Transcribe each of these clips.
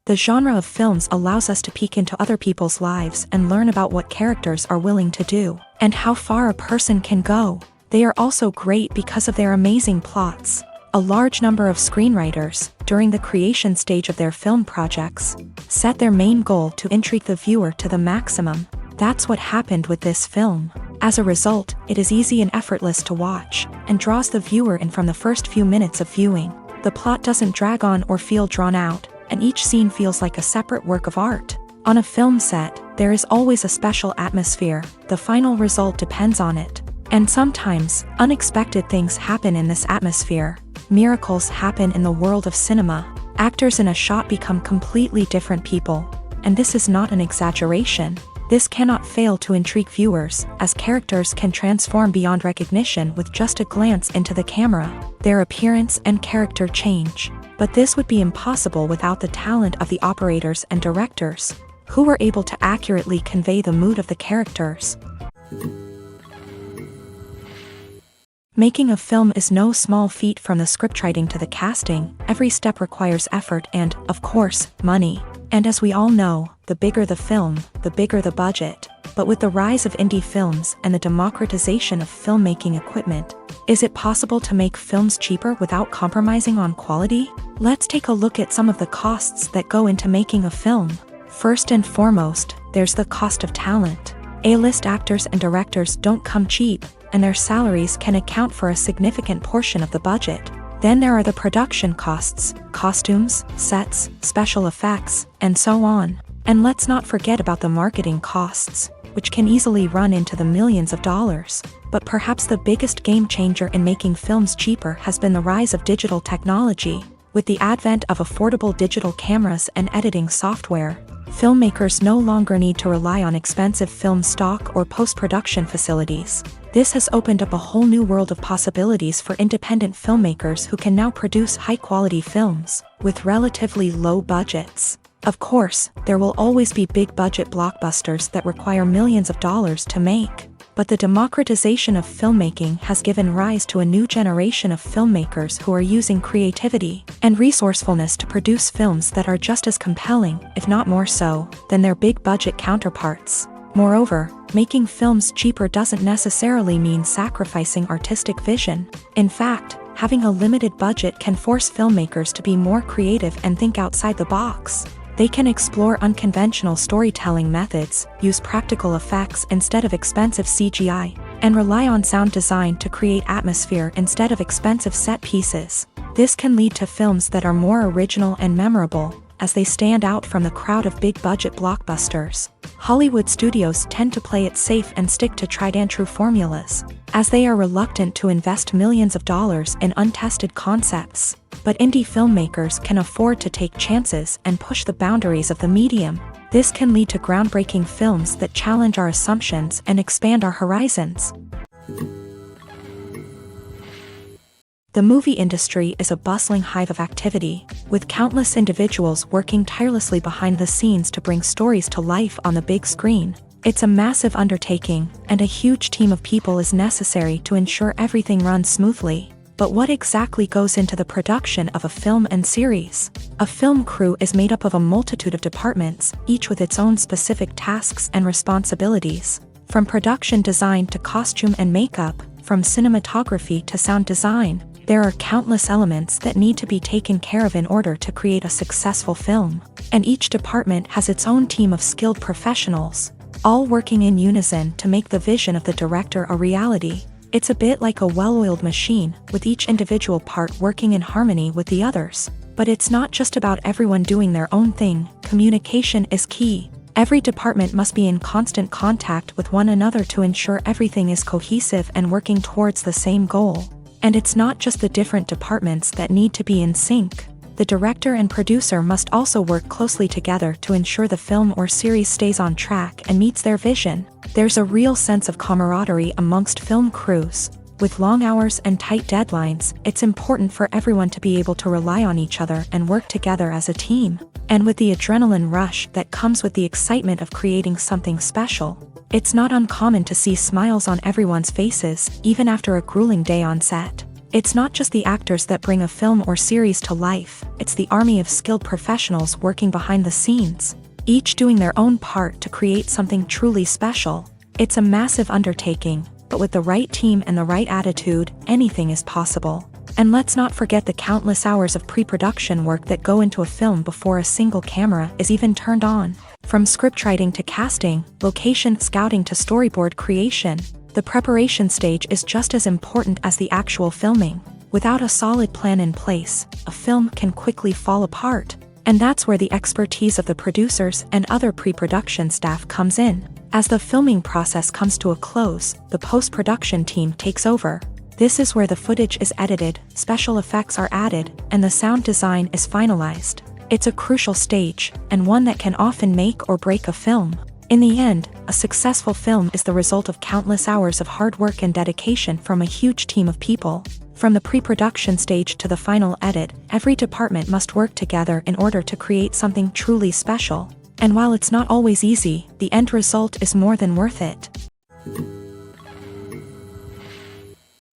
The genre of films allows us to peek into other people's lives and learn about what characters are willing to do, and how far a person can go. They are also great because of their amazing plots. A large number of screenwriters, during the creation stage of their film projects, set their main goal to intrigue the viewer to the maximum. That's what happened with this film. As a result, it is easy and effortless to watch, and draws the viewer in from the first few minutes of viewing. The plot doesn't drag on or feel drawn out, and each scene feels like a separate work of art. On a film set, there is always a special atmosphere. The final result depends on it. And sometimes, unexpected things happen in this atmosphere. Miracles happen in the world of cinema. Actors in a shot become completely different people. And this is not an exaggeration. This cannot fail to intrigue viewers, as characters can transform beyond recognition with just a glance into the camera. Their appearance and character change. But this would be impossible without the talent of the operators and directors, who were able to accurately convey the mood of the characters. Making a film is no small feat. From the scriptwriting to the casting, every step requires effort and, of course, money. And as we all know, the bigger the film, the bigger the budget. But with the rise of indie films and the democratization of filmmaking equipment, is it possible to make films cheaper without compromising on quality? Let's take a look at some of the costs that go into making a film. First and foremost, there's the cost of talent. A-list actors and directors don't come cheap, and their salaries can account for a significant portion of the budget. Then there are the production costs, costumes, sets, special effects, and so on. And let's not forget about the marketing costs, which can easily run into the millions of dollars. But perhaps the biggest game changer in making films cheaper has been the rise of digital technology. With the advent of affordable digital cameras and editing software, filmmakers no longer need to rely on expensive film stock or post-production facilities. This has opened up a whole new world of possibilities for independent filmmakers who can now produce high-quality films with relatively low budgets. Of course, there will always be big-budget blockbusters that require millions of dollars to make. But the democratization of filmmaking has given rise to a new generation of filmmakers who are using creativity and resourcefulness to produce films that are just as compelling, if not more so, than their big-budget counterparts. Moreover, making films cheaper doesn't necessarily mean sacrificing artistic vision. In fact, having a limited budget can force filmmakers to be more creative and think outside the box. They can explore unconventional storytelling methods, use practical effects instead of expensive CGI, and rely on sound design to create atmosphere instead of expensive set pieces. This can lead to films that are more original and memorable, as they stand out from the crowd of big-budget blockbusters. Hollywood studios tend to play it safe and stick to tried-and-true formulas, as they are reluctant to invest millions of dollars in untested concepts. But indie filmmakers can afford to take chances and push the boundaries of the medium. This can lead to groundbreaking films that challenge our assumptions and expand our horizons. The movie industry is a bustling hive of activity, with countless individuals working tirelessly behind the scenes to bring stories to life on the big screen. It's a massive undertaking, and a huge team of people is necessary to ensure everything runs smoothly. But what exactly goes into the production of a film and series? A film crew is made up of a multitude of departments, each with its own specific tasks and responsibilities. From production design to costume and makeup, from cinematography to sound design, There are countless elements that need to be taken care of in order to create a successful film, and each department has its own team of skilled professionals, all working in unison to make the vision of the director a reality. It's a bit like a well-oiled machine, with each individual part working in harmony with the others. But it's not just about everyone doing their own thing. Communication is key. Every department must be in constant contact with one another to ensure everything is cohesive and working towards the same goal. And it's not just the different departments that need to be in sync. The director and producer must also work closely together to ensure the film or series stays on track and meets their vision. There's a real sense of camaraderie amongst film crews. With long hours and tight deadlines, it's important for everyone to be able to rely on each other and work together as a team. And with the adrenaline rush that comes with the excitement of creating something special, it's not uncommon to see smiles on everyone's faces, even after a grueling day on set. It's not just the actors that bring a film or series to life, it's the army of skilled professionals working behind the scenes, each doing their own part to create something truly special. It's a massive undertaking, but with the right team and the right attitude, anything is possible. And let's not forget the countless hours of pre-production work that go into a film before a single camera is even turned on. From scriptwriting to casting, location scouting to storyboard creation, the preparation stage is just as important as the actual filming. Without a solid plan in place, a film can quickly fall apart. And that's where the expertise of the producers and other pre-production staff comes in. As the filming process comes to a close, the post-production team takes over. This is where the footage is edited, special effects are added, and the sound design is finalized. It's a crucial stage, and one that can often make or break a film. In the end, a successful film is the result of countless hours of hard work and dedication from a huge team of people. From the pre-production stage to the final edit, every department must work together in order to create something truly special. And while it's not always easy, the end result is more than worth it.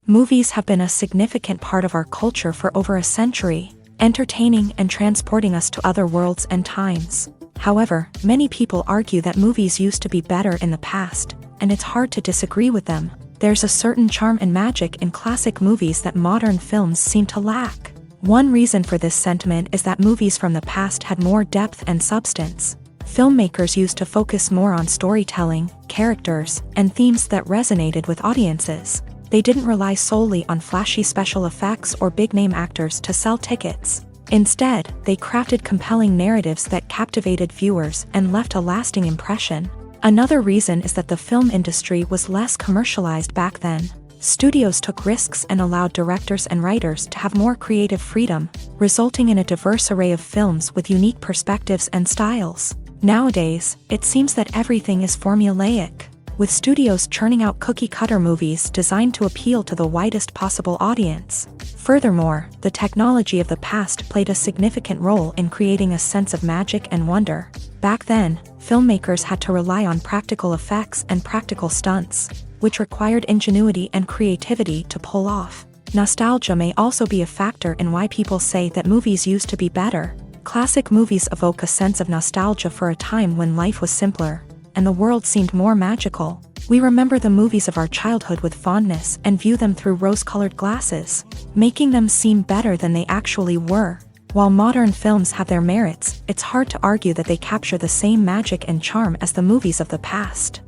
Movies have been a significant part of our culture for over a century, entertaining and transporting us to other worlds and times. However, many people argue that movies used to be better in the past, and it's hard to disagree with them. There's a certain charm and magic in classic movies that modern films seem to lack. One reason for this sentiment is that movies from the past had more depth and substance. Filmmakers used to focus more on storytelling, characters, and themes that resonated with audiences. They didn't rely solely on flashy special effects or big-name actors to sell tickets. Instead, they crafted compelling narratives that captivated viewers and left a lasting impression. Another reason is that the film industry was less commercialized back then. Studios took risks and allowed directors and writers to have more creative freedom, resulting in a diverse array of films with unique perspectives and styles. Nowadays, it seems that everything is formulaic, with studios churning out cookie-cutter movies designed to appeal to the widest possible audience. Furthermore, the technology of the past played a significant role in creating a sense of magic and wonder. Back then, filmmakers had to rely on practical effects and practical stunts, which required ingenuity and creativity to pull off. Nostalgia may also be a factor in why people say that movies used to be better. Classic movies evoke a sense of nostalgia for a time when life was simpler, and the world seemed more magical. We remember the movies of our childhood with fondness and view them through rose-colored glasses, making them seem better than they actually were. While modern films have their merits, it's hard to argue that they capture the same magic and charm as the movies of the past.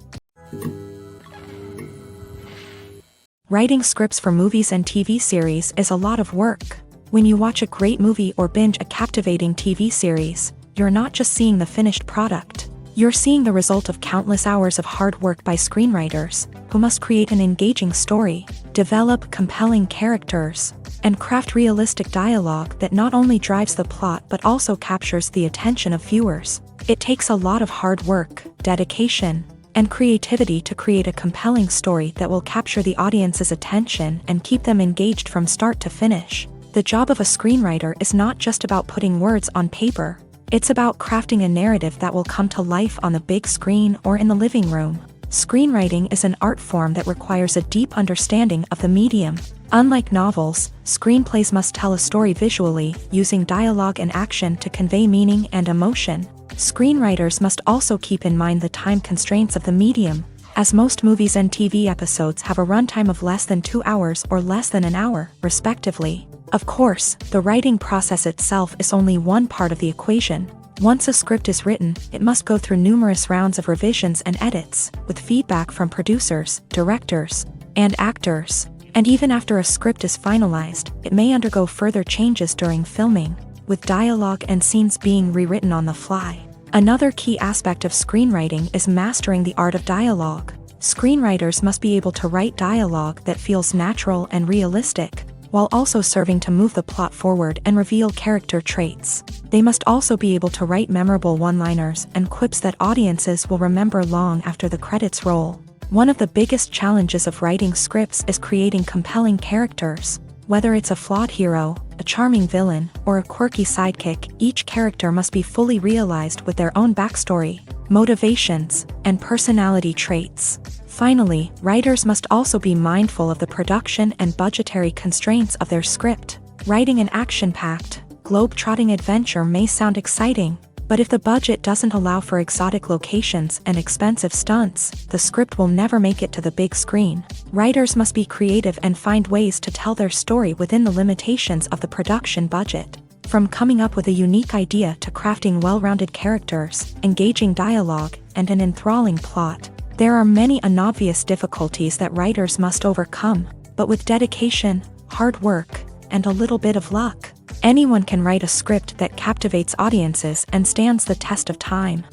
Writing scripts for movies and TV series is a lot of work. When you watch a great movie or binge a captivating TV series, you're not just seeing the finished product. You're seeing the result of countless hours of hard work by screenwriters, who must create an engaging story, develop compelling characters, and craft realistic dialogue that not only drives the plot but also captures the attention of viewers. It takes a lot of hard work, dedication, and creativity to create a compelling story that will capture the audience's attention and keep them engaged from start to finish. The job of a screenwriter is not just about putting words on paper. It's about crafting a narrative that will come to life on the big screen or in the living room. Screenwriting is an art form that requires a deep understanding of the medium. Unlike novels, screenplays must tell a story visually, using dialogue and action to convey meaning and emotion. Screenwriters must also keep in mind the time constraints of the medium. as most movies and TV episodes have a runtime of less than 2 hours or less than an hour, respectively. Of course, the writing process itself is only one part of the equation. Once a script is written, it must go through numerous rounds of revisions and edits, with feedback from producers, directors, and actors. And even after a script is finalized, it may undergo further changes during filming, with dialogue and scenes being rewritten on the fly. Another key aspect of screenwriting is mastering the art of dialogue. Screenwriters must be able to write dialogue that feels natural and realistic, while also serving to move the plot forward and reveal character traits. They must also be able to write memorable one-liners and quips that audiences will remember long after the credits roll. One of the biggest challenges of writing scripts is creating compelling characters. Whether it's a flawed hero, a charming villain, or a quirky sidekick, each character must be fully realized with their own backstory, motivations, and personality traits. Finally, writers must also be mindful of the production and budgetary constraints of their script. Writing an action-packed, globe-trotting adventure may sound exciting, but if the budget doesn't allow for exotic locations and expensive stunts, the script will never make it to the big screen. Writers must be creative and find ways to tell their story within the limitations of the production budget. From coming up with a unique idea to crafting well-rounded characters, engaging dialogue, and an enthralling plot, there are many unobvious difficulties that writers must overcome, but with dedication, hard work, and a little bit of luck, anyone can write a script that captivates audiences and stands the test of time.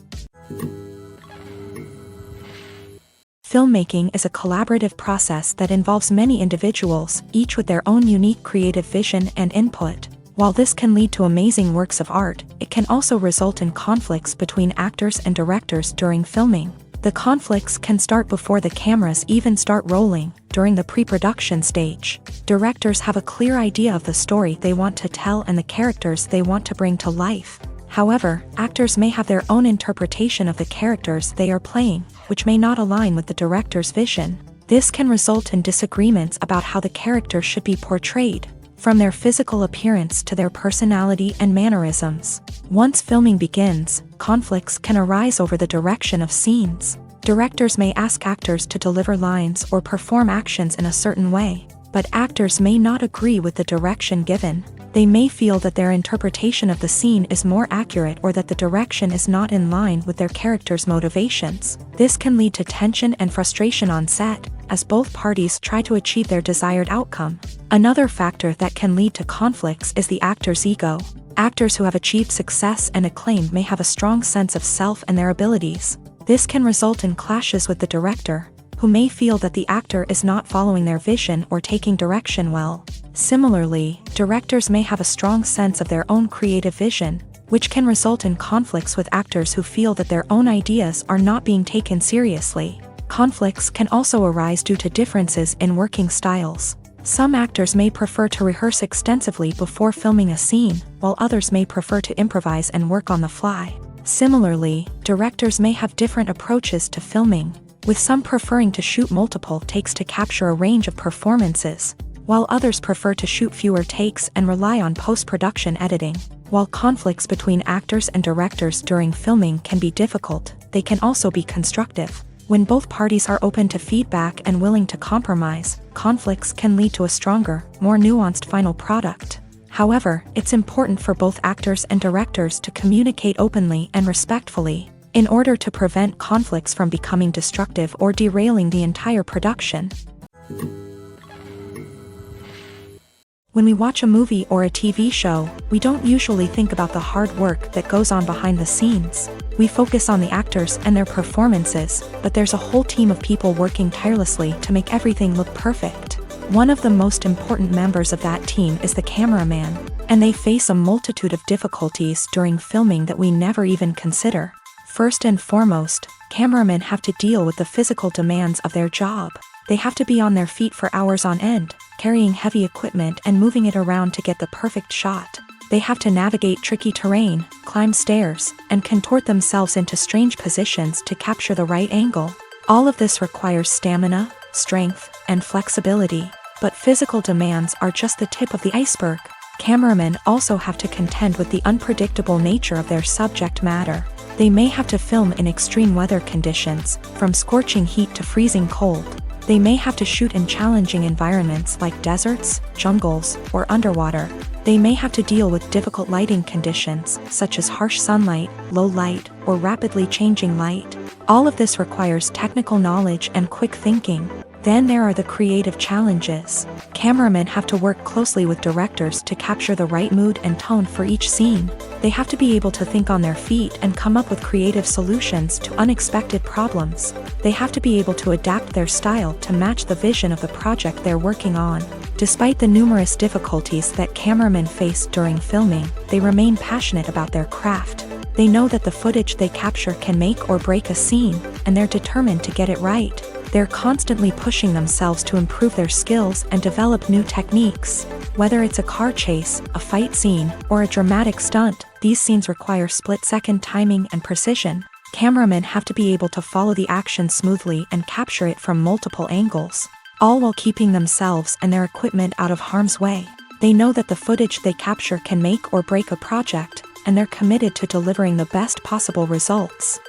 Filmmaking is a collaborative process that involves many individuals, each with their own unique creative vision and input. While this can lead to amazing works of art, it can also result in conflicts between actors and directors during filming. The conflicts can start before the cameras even start rolling, during the pre-production stage. Directors have a clear idea of the story they want to tell and the characters they want to bring to life. However, actors may have their own interpretation of the characters they are playing, which may not align with the director's vision. This can result in disagreements about how the character should be portrayed, from their physical appearance to their personality and mannerisms. Once filming begins, conflicts can arise over the direction of scenes. Directors may ask actors to deliver lines or perform actions in a certain way, but actors may not agree with the direction given. They may feel that their interpretation of the scene is more accurate or that the direction is not in line with their character's motivations. This can lead to tension and frustration on set, as both parties try to achieve their desired outcome. Another factor that can lead to conflicts is the actor's ego. Actors who have achieved success and acclaim may have a strong sense of self and their abilities. This can result in clashes with the director, who may feel that the actor is not following their vision or taking direction well. Similarly, directors may have a strong sense of their own creative vision, which can result in conflicts with actors who feel that their own ideas are not being taken seriously. Conflicts can also arise due to differences in working styles. Some actors may prefer to rehearse extensively before filming a scene, while others may prefer to improvise and work on the fly. Similarly, directors may have different approaches to filming, with some preferring to shoot multiple takes to capture a range of performances, while others prefer to shoot fewer takes and rely on post-production editing. While conflicts between actors and directors during filming can be difficult, they can also be constructive. When both parties are open to feedback and willing to compromise, conflicts can lead to a stronger, more nuanced final product. However, it's important for both actors and directors to communicate openly and respectfully, in order to prevent conflicts from becoming destructive or derailing the entire production. When we watch a movie or a TV show, we don't usually think about the hard work that goes on behind the scenes. We focus on the actors and their performances, but there's a whole team of people working tirelessly to make everything look perfect. One of the most important members of that team is the cameraman, and they face a multitude of difficulties during filming that we never even consider. First and foremost, cameramen have to deal with the physical demands of their job. They have to be on their feet for hours on end, carrying heavy equipment and moving it around to get the perfect shot. They have to navigate tricky terrain, climb stairs, and contort themselves into strange positions to capture the right angle. All of this requires stamina, strength, and flexibility. But physical demands are just the tip of the iceberg. Cameramen also have to contend with the unpredictable nature of their subject matter. They may have to film in extreme weather conditions, from scorching heat to freezing cold. They may have to shoot in challenging environments like deserts, jungles, or underwater. They may have to deal with difficult lighting conditions, such as harsh sunlight, low light, or rapidly changing light. All of this requires technical knowledge and quick thinking. Then there are the creative challenges. Cameramen have to work closely with directors to capture the right mood and tone for each scene. They have to be able to think on their feet and come up with creative solutions to unexpected problems. They have to be able to adapt their style to match the vision of the project they're working on. Despite the numerous difficulties that cameramen face during filming, they remain passionate about their craft. They know that the footage they capture can make or break a scene, and they're determined to get it right. They're constantly pushing themselves to improve their skills and develop new techniques. Whether it's a car chase, a fight scene, or a dramatic stunt, these scenes require split-second timing and precision. Cameramen have to be able to follow the action smoothly and capture it from multiple angles, all while keeping themselves and their equipment out of harm's way. They know that the footage they capture can make or break a project, and they're committed to delivering the best possible results.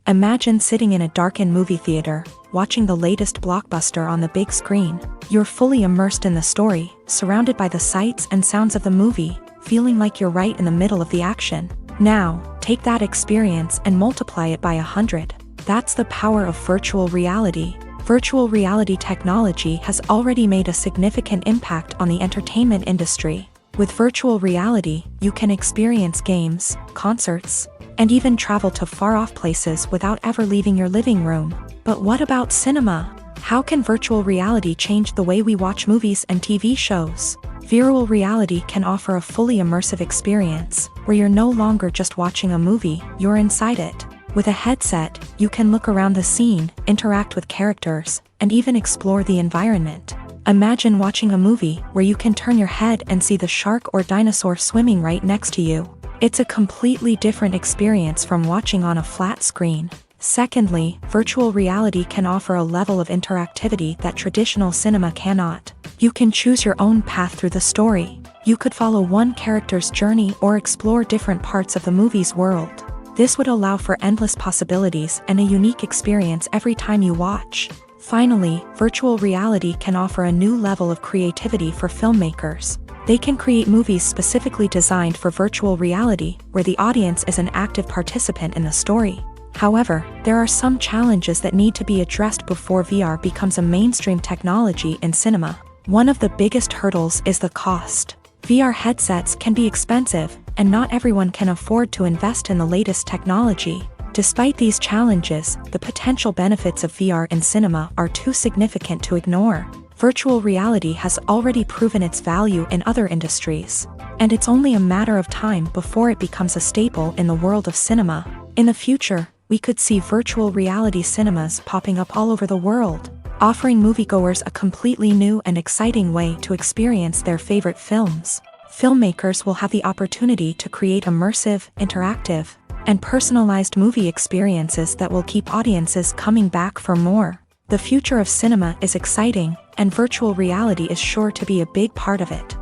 Imagine sitting in a darkened movie theater, watching the latest blockbuster on the big screen. You're fully immersed in the story, surrounded by the sights and sounds of the movie, feeling like you're right in the middle of the action. Now, take that experience and multiply it by 100. That's the power of virtual reality. Virtual reality technology has already made a significant impact on the entertainment industry. With virtual reality, you can experience games, concerts, and even travel to far-off places without ever leaving your living room. But what about cinema? How can virtual reality change the way we watch movies and TV shows? Virtual reality can offer a fully immersive experience, where you're no longer just watching a movie, you're inside it. With a headset, you can look around the scene, interact with characters, and even explore the environment. Imagine watching a movie where you can turn your head and see the shark or dinosaur swimming right next to you. It's a completely different experience from watching on a flat screen. Secondly, virtual reality can offer a level of interactivity that traditional cinema cannot. You can choose your own path through the story. You could follow one character's journey or explore different parts of the movie's world. This would allow for endless possibilities and a unique experience every time you watch. Finally, virtual reality can offer a new level of creativity for filmmakers. They can create movies specifically designed for virtual reality, where the audience is an active participant in the story. However, there are some challenges that need to be addressed before VR becomes a mainstream technology in cinema. One of the biggest hurdles is the cost. VR headsets can be expensive, and not everyone can afford to invest in the latest technology. Despite these challenges, the potential benefits of VR in cinema are too significant to ignore. Virtual reality has already proven its value in other industries, and it's only a matter of time before it becomes a staple in the world of cinema. In the future, we could see virtual reality cinemas popping up all over the world, offering moviegoers a completely new and exciting way to experience their favorite films. Filmmakers will have the opportunity to create immersive, interactive, and personalized movie experiences that will keep audiences coming back for more. The future of cinema is exciting, and virtual reality is sure to be a big part of it.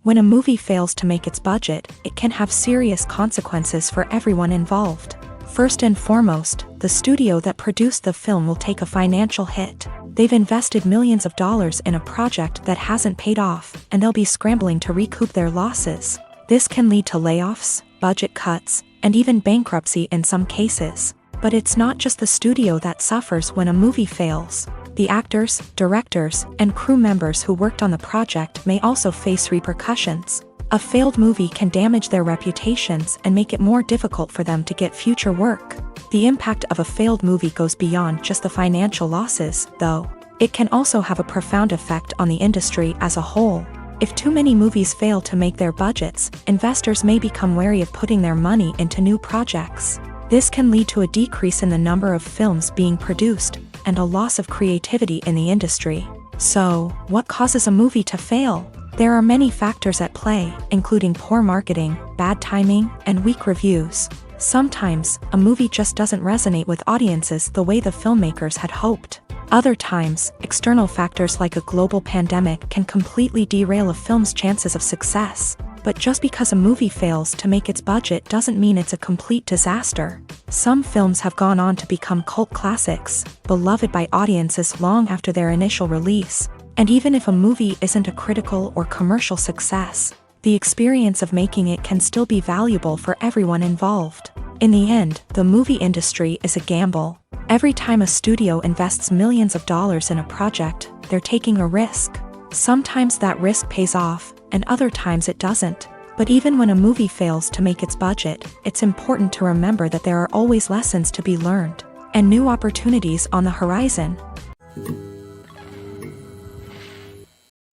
When a movie fails to make its budget, it can have serious consequences for everyone involved. First and foremost, the studio that produced the film will take a financial hit. They've invested millions of dollars in a project that hasn't paid off, and they'll be scrambling to recoup their losses. This can lead to layoffs, budget cuts, and even bankruptcy in some cases. But it's not just the studio that suffers when a movie fails. The actors, directors, and crew members who worked on the project may also face repercussions. A failed movie can damage their reputations and make it more difficult for them to get future work. The impact of a failed movie goes beyond just the financial losses, though. It can also have a profound effect on the industry as a whole. If too many movies fail to make their budgets, investors may become wary of putting their money into new projects. This can lead to a decrease in the number of films being produced, and a loss of creativity in the industry. So, what causes a movie to fail? There are many factors at play, including poor marketing, bad timing, and weak reviews. Sometimes, a movie just doesn't resonate with audiences the way the filmmakers had hoped. Other times, external factors like a global pandemic can completely derail a film's chances of success. But just because a movie fails to make its budget doesn't mean it's a complete disaster. Some films have gone on to become cult classics, beloved by audiences long after their initial release. And even if a movie isn't a critical or commercial success, the experience of making it can still be valuable for everyone involved. In the end, the movie industry is a gamble. Every time a studio invests millions of dollars in a project, they're taking a risk. Sometimes that risk pays off, and other times it doesn't. But even when a movie fails to make its budget, it's important to remember that there are always lessons to be learned, and new opportunities on the horizon.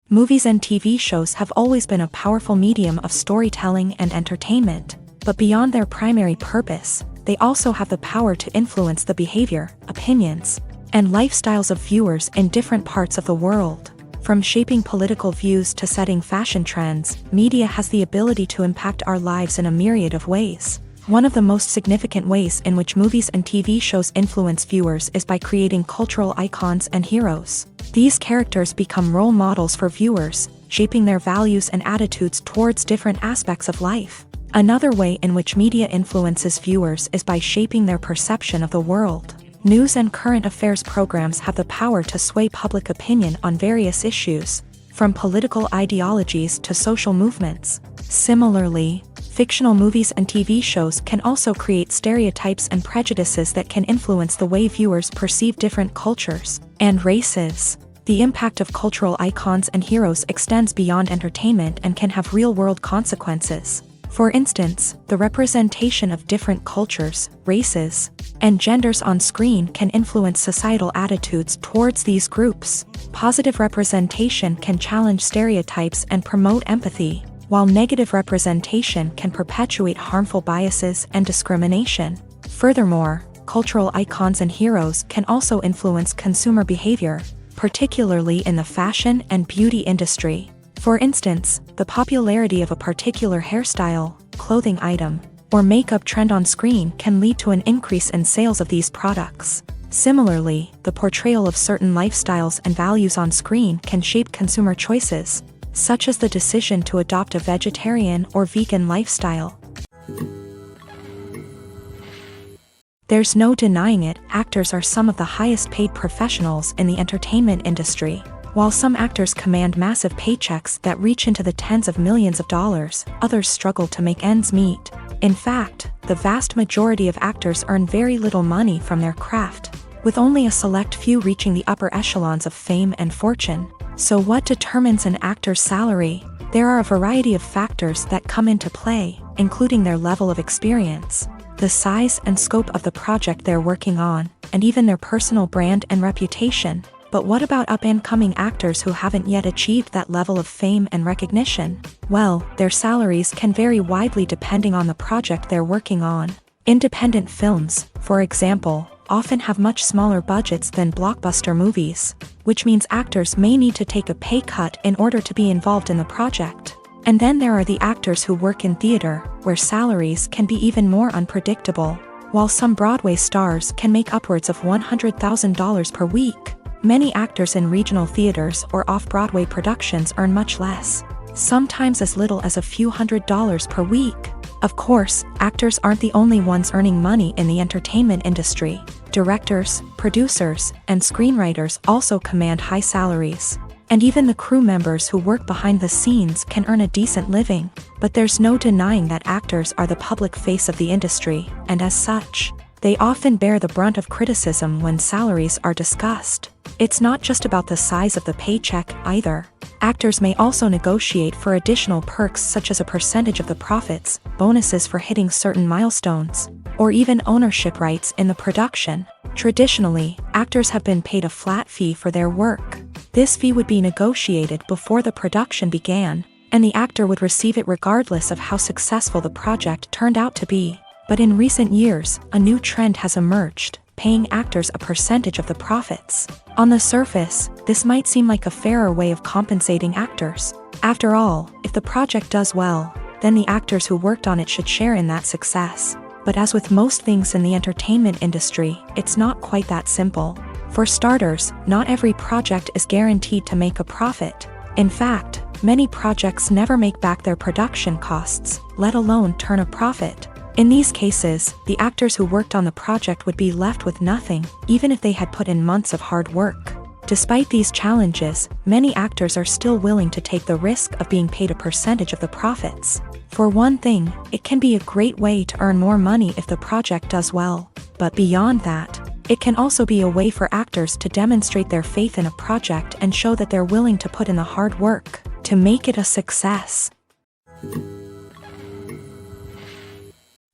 Movies and TV shows have always been a powerful medium of storytelling and entertainment, but beyond their primary purpose, they also have the power to influence the behavior, opinions, and lifestyles of viewers in different parts of the world. From shaping political views to setting fashion trends, media has the ability to impact our lives in a myriad of ways. One of the most significant ways in which movies and TV shows influence viewers is by creating cultural icons and heroes. These characters become role models for viewers, shaping their values and attitudes towards different aspects of life. Another way in which media influences viewers is by shaping their perception of the world. News and current affairs programs have the power to sway public opinion on various issues, from political ideologies to social movements. Similarly, fictional movies and TV shows can also create stereotypes and prejudices that can influence the way viewers perceive different cultures and races. The impact of cultural icons and heroes extends beyond entertainment and can have real-world consequences. For instance, the representation of different cultures, races, and genders on screen can influence societal attitudes towards these groups. Positive representation can challenge stereotypes and promote empathy, while negative representation can perpetuate harmful biases and discrimination. Furthermore, cultural icons and heroes can also influence consumer behavior, particularly in the fashion and beauty industry. For instance, the popularity of a particular hairstyle, clothing item, or makeup trend on screen can lead to an increase in sales of these products. Similarly, the portrayal of certain lifestyles and values on screen can shape consumer choices, such as the decision to adopt a vegetarian or vegan lifestyle. There's no denying it, actors are some of the highest paid professionals in the entertainment industry. While some actors command massive paychecks that reach into the tens of millions of dollars, others struggle to make ends meet. In fact, the vast majority of actors earn very little money from their craft, with only a select few reaching the upper echelons of fame and fortune. So what determines an actor's salary? There are a variety of factors that come into play, including their level of experience, the size and scope of the project they're working on, and even their personal brand and reputation. But what about up-and-coming actors who haven't yet achieved that level of fame and recognition? Well, their salaries can vary widely depending on the project they're working on. Independent films, for example, often have much smaller budgets than blockbuster movies, which means actors may need to take a pay cut in order to be involved in the project. And then there are the actors who work in theater, where salaries can be even more unpredictable. While some Broadway stars can make upwards of $100,000 per week, many actors in regional theaters or off-Broadway productions earn much less, sometimes as little as a few $100s per week. Of course, actors aren't the only ones earning money in the entertainment industry. Directors, producers, and screenwriters also command high salaries. And even the crew members who work behind the scenes can earn a decent living. But there's no denying that actors are the public face of the industry, and as such, they often bear the brunt of criticism when salaries are discussed. It's not just about the size of the paycheck, either. Actors may also negotiate for additional perks such as a percentage of the profits, bonuses for hitting certain milestones, or even ownership rights in the production. Traditionally, actors have been paid a flat fee for their work. This fee would be negotiated before the production began, and the actor would receive it regardless of how successful the project turned out to be. But in recent years, a new trend has emerged, paying actors a percentage of the profits. On the surface, this might seem like a fairer way of compensating actors. After all, if the project does well, then the actors who worked on it should share in that success. But as with most things in the entertainment industry, it's not quite that simple. For starters, not every project is guaranteed to make a profit. In fact, many projects never make back their production costs, let alone turn a profit. In these cases, the actors who worked on the project would be left with nothing, even if they had put in months of hard work. Despite these challenges, many actors are still willing to take the risk of being paid a percentage of the profits. For one thing, it can be a great way to earn more money if the project does well. But beyond that, it can also be a way for actors to demonstrate their faith in a project and show that they're willing to put in the hard work to make it a success.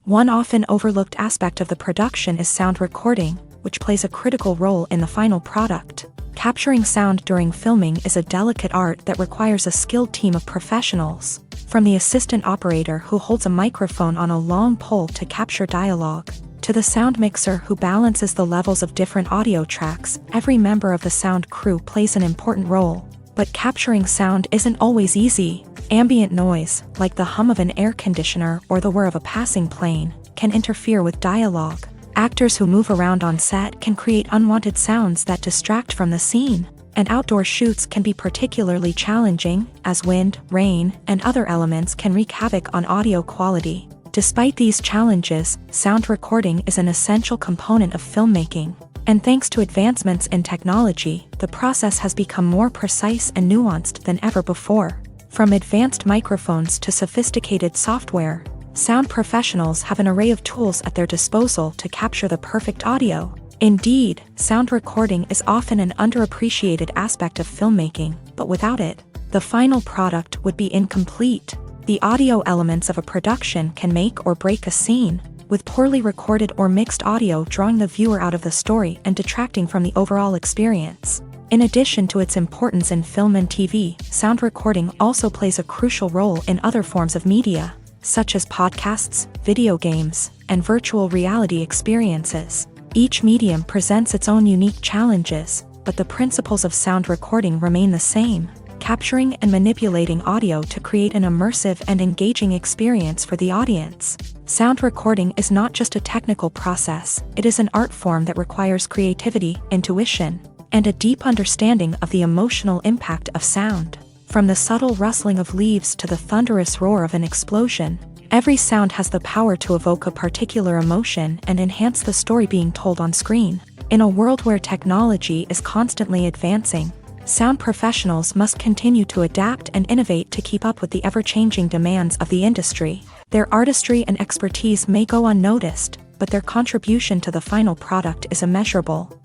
One often overlooked aspect of the production is sound recording, which plays a critical role in the final product. Capturing sound during filming is a delicate art that requires a skilled team of professionals. From the assistant operator who holds a microphone on a long pole to capture dialogue, to the sound mixer who balances the levels of different audio tracks, every member of the sound crew plays an important role. But capturing sound isn't always easy. Ambient noise, like the hum of an air conditioner or the whir of a passing plane, can interfere with dialogue. Actors who move around on set can create unwanted sounds that distract from the scene. And outdoor shoots can be particularly challenging, as wind, rain, and other elements can wreak havoc on audio quality. Despite these challenges, sound recording is an essential component of filmmaking. And thanks to advancements in technology, the process has become more precise and nuanced than ever before. From advanced microphones to sophisticated software, sound professionals have an array of tools at their disposal to capture the perfect audio. Indeed, sound recording is often an underappreciated aspect of filmmaking, but without it, the final product would be incomplete. The audio elements of a production can make or break a scene, with poorly recorded or mixed audio drawing the viewer out of the story and detracting from the overall experience. In addition to its importance in film and TV, sound recording also plays a crucial role in other forms of media, such as podcasts, video games, and virtual reality experiences. Each medium presents its own unique challenges, but the principles of sound recording remain the same: capturing and manipulating audio to create an immersive and engaging experience for the audience. Sound recording is not just a technical process, it is an art form that requires creativity, intuition, and a deep understanding of the emotional impact of sound. From the subtle rustling of leaves to the thunderous roar of an explosion, every sound has the power to evoke a particular emotion and enhance the story being told on screen. In a world where technology is constantly advancing, sound professionals must continue to adapt and innovate to keep up with the ever-changing demands of the industry. Their artistry and expertise may go unnoticed, but their contribution to the final product is immeasurable.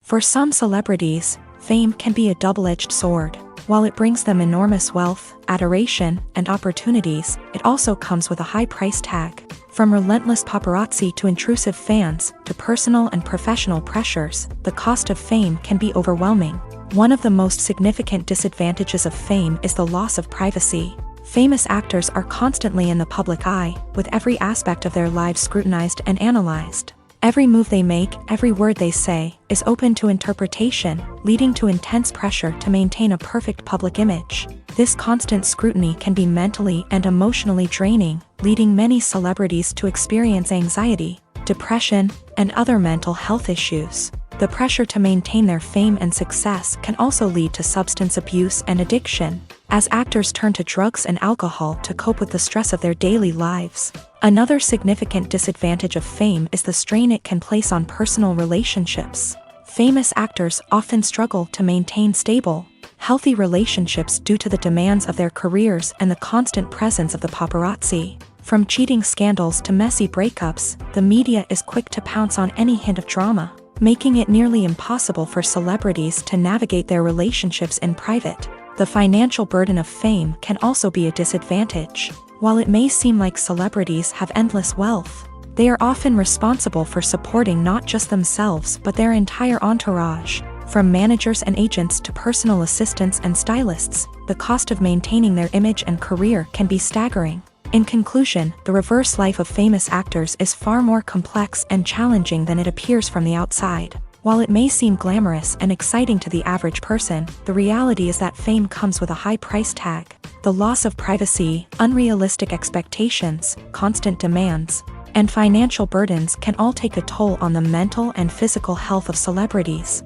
For some celebrities, fame can be a double-edged sword. While it brings them enormous wealth, adoration, and opportunities, it also comes with a high price tag. From relentless paparazzi to intrusive fans, to personal and professional pressures, the cost of fame can be overwhelming. One of the most significant disadvantages of fame is the loss of privacy. Famous actors are constantly in the public eye, with every aspect of their lives scrutinized and analyzed. Every move they make, every word they say, is open to interpretation, leading to intense pressure to maintain a perfect public image. This constant scrutiny can be mentally and emotionally draining, leading many celebrities to experience anxiety, depression, and other mental health issues. The pressure to maintain their fame and success can also lead to substance abuse and addiction, as actors turn to drugs and alcohol to cope with the stress of their daily lives. Another significant disadvantage of fame is the strain it can place on personal relationships. Famous actors often struggle to maintain stable, healthy relationships due to the demands of their careers and the constant presence of the paparazzi. From cheating scandals to messy breakups, the media is quick to pounce on any hint of drama, making it nearly impossible for celebrities to navigate their relationships in private. The financial burden of fame can also be a disadvantage. While it may seem like celebrities have endless wealth, they are often responsible for supporting not just themselves but their entire entourage. From managers and agents to personal assistants and stylists, the cost of maintaining their image and career can be staggering. In conclusion, the reverse life of famous actors is far more complex and challenging than it appears from the outside. While it may seem glamorous and exciting to the average person, the reality is that fame comes with a high price tag. The loss of privacy, unrealistic expectations, constant demands, and financial burdens can all take a toll on the mental and physical health of celebrities.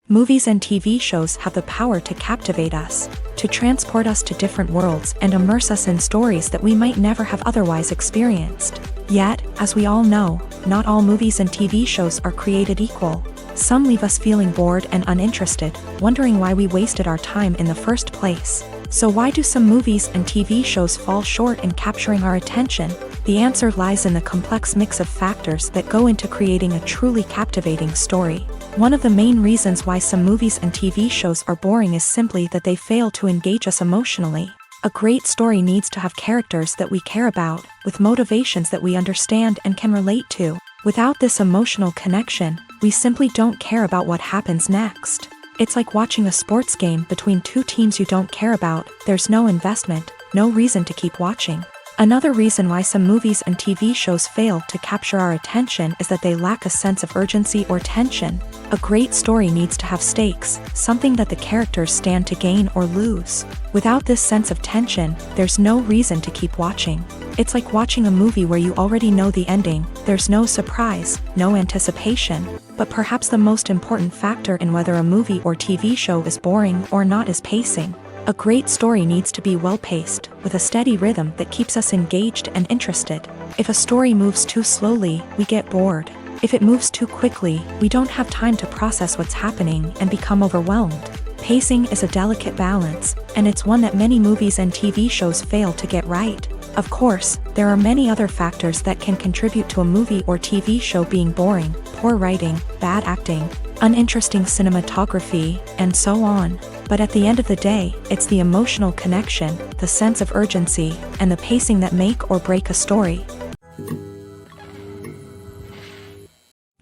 Movies and TV shows have the power to captivate us, to transport us to different worlds and immerse us in stories that we might never have otherwise experienced. Yet, as we all know, not all movies and TV shows are created equal. Some leave us feeling bored and uninterested, wondering why we wasted our time in the first place. So why do some movies and TV shows fall short in capturing our attention? The answer lies in the complex mix of factors that go into creating a truly captivating story. One of the main reasons why some movies and TV shows are boring is simply that they fail to engage us emotionally. A great story needs to have characters that we care about, with motivations that we understand and can relate to. Without this emotional connection, we simply don't care about what happens next. It's like watching a sports game between two teams you don't care about. There's no investment, no reason to keep watching. Another reason why some movies and TV shows fail to capture our attention is that they lack a sense of urgency or tension. A great story needs to have stakes, something that the characters stand to gain or lose. Without this sense of tension, there's no reason to keep watching. It's like watching a movie where you already know the ending. There's no surprise, no anticipation. But perhaps the most important factor in whether a movie or TV show is boring or not is pacing. A great story needs to be well-paced, with a steady rhythm that keeps us engaged and interested. If a story moves too slowly, we get bored. If it moves too quickly, we don't have time to process what's happening and become overwhelmed. Pacing is a delicate balance, and it's one that many movies and TV shows fail to get right. Of course, there are many other factors that can contribute to a movie or TV show being boring: poor writing, bad acting, uninteresting cinematography, and so on. But at the end of the day, it's the emotional connection, the sense of urgency, and the pacing that make or break a story.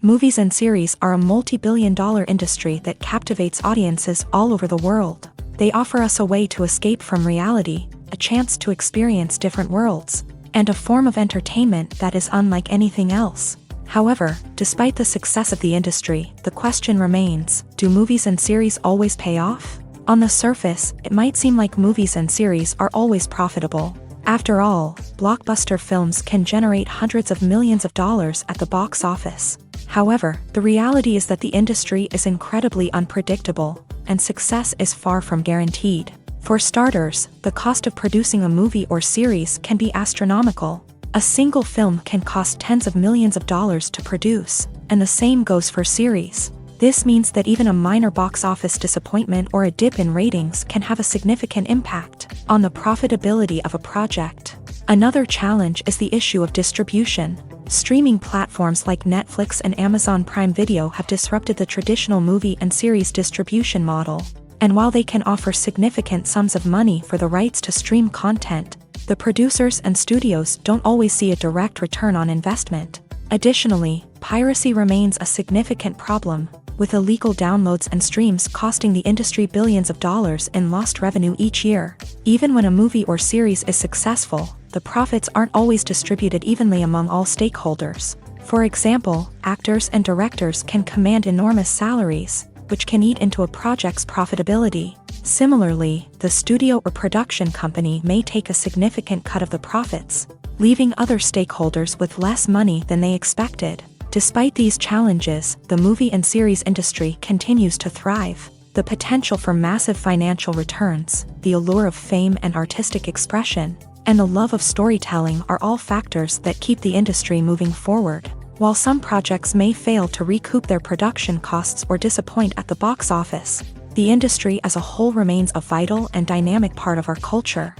Movies and series are a multi-billion-dollar industry that captivates audiences all over the world. They offer us a way to escape from reality, a chance to experience different worlds, and a form of entertainment that is unlike anything else. However, despite the success of the industry, the question remains: do movies and series always pay off? On the surface, it might seem like movies and series are always profitable. After all, blockbuster films can generate hundreds of millions of dollars at the box office. However, the reality is that the industry is incredibly unpredictable, and success is far from guaranteed. For starters, the cost of producing a movie or series can be astronomical. A single film can cost tens of millions of dollars to produce, and the same goes for series. This means that even a minor box office disappointment or a dip in ratings can have a significant impact on the profitability of a project. Another challenge is the issue of distribution. Streaming platforms like Netflix and Amazon Prime Video have disrupted the traditional movie and series distribution model. And while they can offer significant sums of money for the rights to stream content, the producers and studios don't always see a direct return on investment. Additionally, piracy remains a significant problem, with illegal downloads and streams costing the industry billions of dollars in lost revenue each year. Even when a movie or series is successful, the profits aren't always distributed evenly among all stakeholders. For example, actors and directors can command enormous salaries, which can eat into a project's profitability. Similarly, the studio or production company may take a significant cut of the profits, leaving other stakeholders with less money than they expected. Despite these challenges, the movie and series industry continues to thrive. The potential for massive financial returns, the allure of fame and artistic expression, and the love of storytelling are all factors that keep the industry moving forward. While some projects may fail to recoup their production costs or disappoint at the box office, the industry as a whole remains a vital and dynamic part of our culture.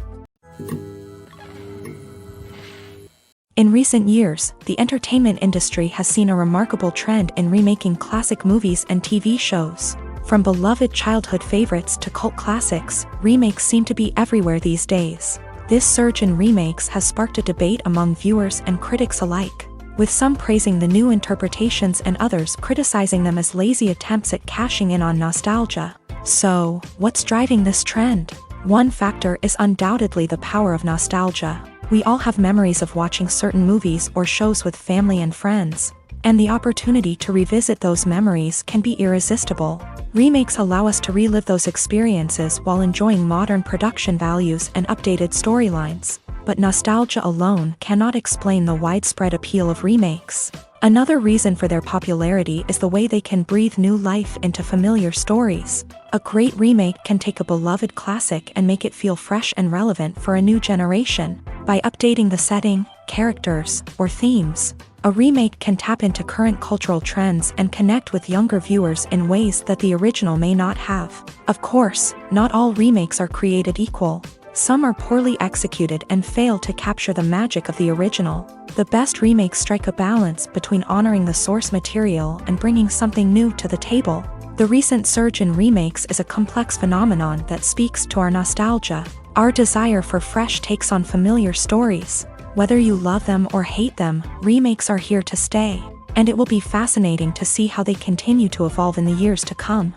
In recent years, the entertainment industry has seen a remarkable trend in remaking classic movies and TV shows. From beloved childhood favorites to cult classics, remakes seem to be everywhere these days. This surge in remakes has sparked a debate among viewers and critics alike, with some praising the new interpretations and others criticizing them as lazy attempts at cashing in on nostalgia. So, what's driving this trend? One factor is undoubtedly the power of nostalgia. We all have memories of watching certain movies or shows with family and friends, and the opportunity to revisit those memories can be irresistible. Remakes allow us to relive those experiences while enjoying modern production values and updated storylines. But nostalgia alone cannot explain the widespread appeal of remakes. Another reason for their popularity is the way they can breathe new life into familiar stories. A great remake can take a beloved classic and make it feel fresh and relevant for a new generation. By updating the setting, characters, or themes, a remake can tap into current cultural trends and connect with younger viewers in ways that the original may not have. Of course, not all remakes are created equal. Some are poorly executed and fail to capture the magic of the original. The best remakes strike a balance between honoring the source material and bringing something new to the table. The recent surge in remakes is a complex phenomenon that speaks to our nostalgia, our desire for fresh takes on familiar stories. Whether you love them or hate them, remakes are here to stay, and it will be fascinating to see how they continue to evolve in the years to come.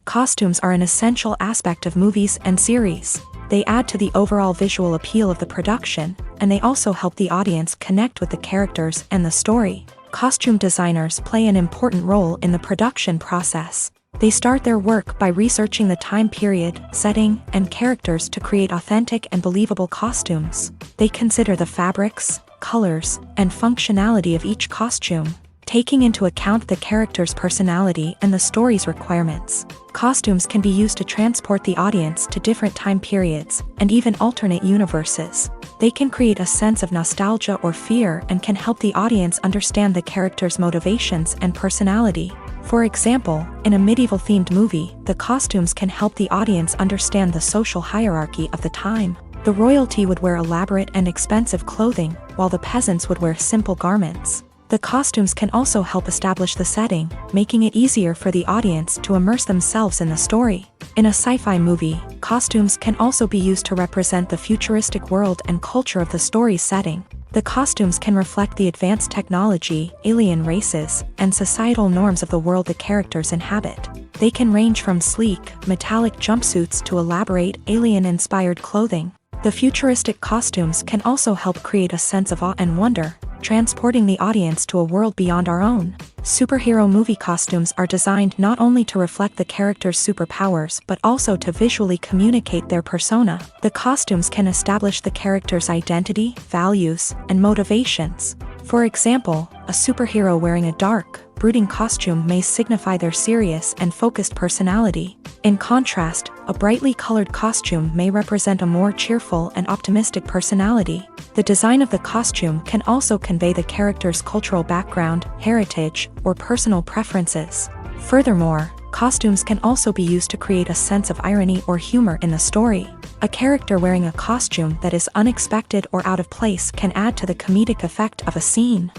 Costumes are an essential aspect of movies and series. They add to the overall visual appeal of the production, and they also help the audience connect with the characters and the story. Costume designers play an important role in the production process. They start their work by researching the time period, setting, and characters to create authentic and believable costumes. They consider the fabrics, colors, and functionality of each costume, taking into account the character's personality and the story's requirements. Costumes can be used to transport the audience to different time periods and even alternate universes. They can create a sense of nostalgia or fear and can help the audience understand the character's motivations and personality. For example, in a medieval-themed movie, the costumes can help the audience understand the social hierarchy of the time. The royalty would wear elaborate and expensive clothing, while the peasants would wear simple garments. The costumes can also help establish the setting, making it easier for the audience to immerse themselves in the story. In a sci-fi movie, costumes can also be used to represent the futuristic world and culture of the story's setting. The costumes can reflect the advanced technology, alien races, and societal norms of the world the characters inhabit. They can range from sleek, metallic jumpsuits to elaborate, alien-inspired clothing. The futuristic costumes can also help create a sense of awe and wonder, transporting the audience to a world beyond our own. Superhero movie costumes are designed not only to reflect the character's superpowers but also to visually communicate their persona. The costumes can establish the character's identity, values, and motivations. For example, a superhero wearing a dark, brooding costume may signify their serious and focused personality. In contrast, a brightly colored costume may represent a more cheerful and optimistic personality. The design of the costume can also convey the character's cultural background, heritage, or personal preferences. Furthermore, costumes can also be used to create a sense of irony or humor in the story. A character wearing a costume that is unexpected or out of place can add to the comedic effect of a scene.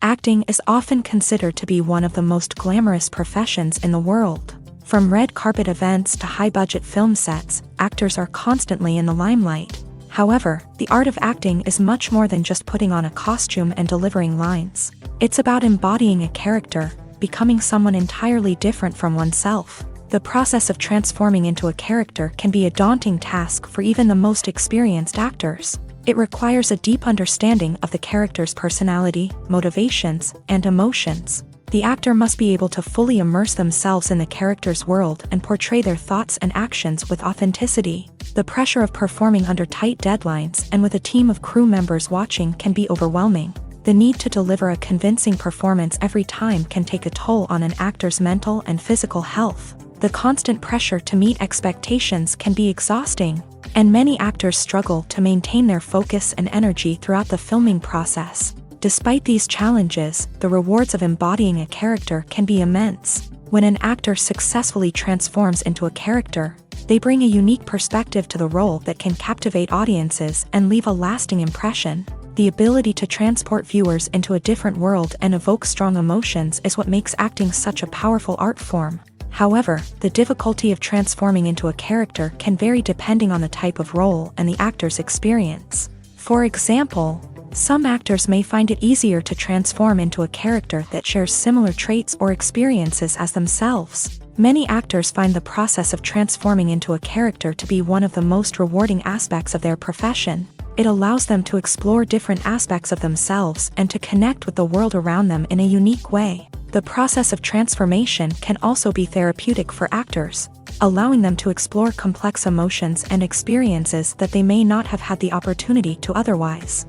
Acting is often considered to be one of the most glamorous professions in the world. From red carpet events to high-budget film sets, actors are constantly in the limelight. However, the art of acting is much more than just putting on a costume and delivering lines. It's about embodying a character, becoming someone entirely different from oneself. The process of transforming into a character can be a daunting task for even the most experienced actors. It requires a deep understanding of the character's personality, motivations, and emotions. The actor must be able to fully immerse themselves in the character's world and portray their thoughts and actions with authenticity. The pressure of performing under tight deadlines and with a team of crew members watching can be overwhelming. The need to deliver a convincing performance every time can take a toll on an actor's mental and physical health. The constant pressure to meet expectations can be exhausting, and many actors struggle to maintain their focus and energy throughout the filming process. Despite these challenges, the rewards of embodying a character can be immense. When an actor successfully transforms into a character, they bring a unique perspective to the role that can captivate audiences and leave a lasting impression. The ability to transport viewers into a different world and evoke strong emotions is what makes acting such a powerful art form. However, the difficulty of transforming into a character can vary depending on the type of role and the actor's experience. For example, some actors may find it easier to transform into a character that shares similar traits or experiences as themselves. Many actors find the process of transforming into a character to be one of the most rewarding aspects of their profession. It allows them to explore different aspects of themselves and to connect with the world around them in a unique way. The process of transformation can also be therapeutic for actors, allowing them to explore complex emotions and experiences that they may not have had the opportunity to otherwise.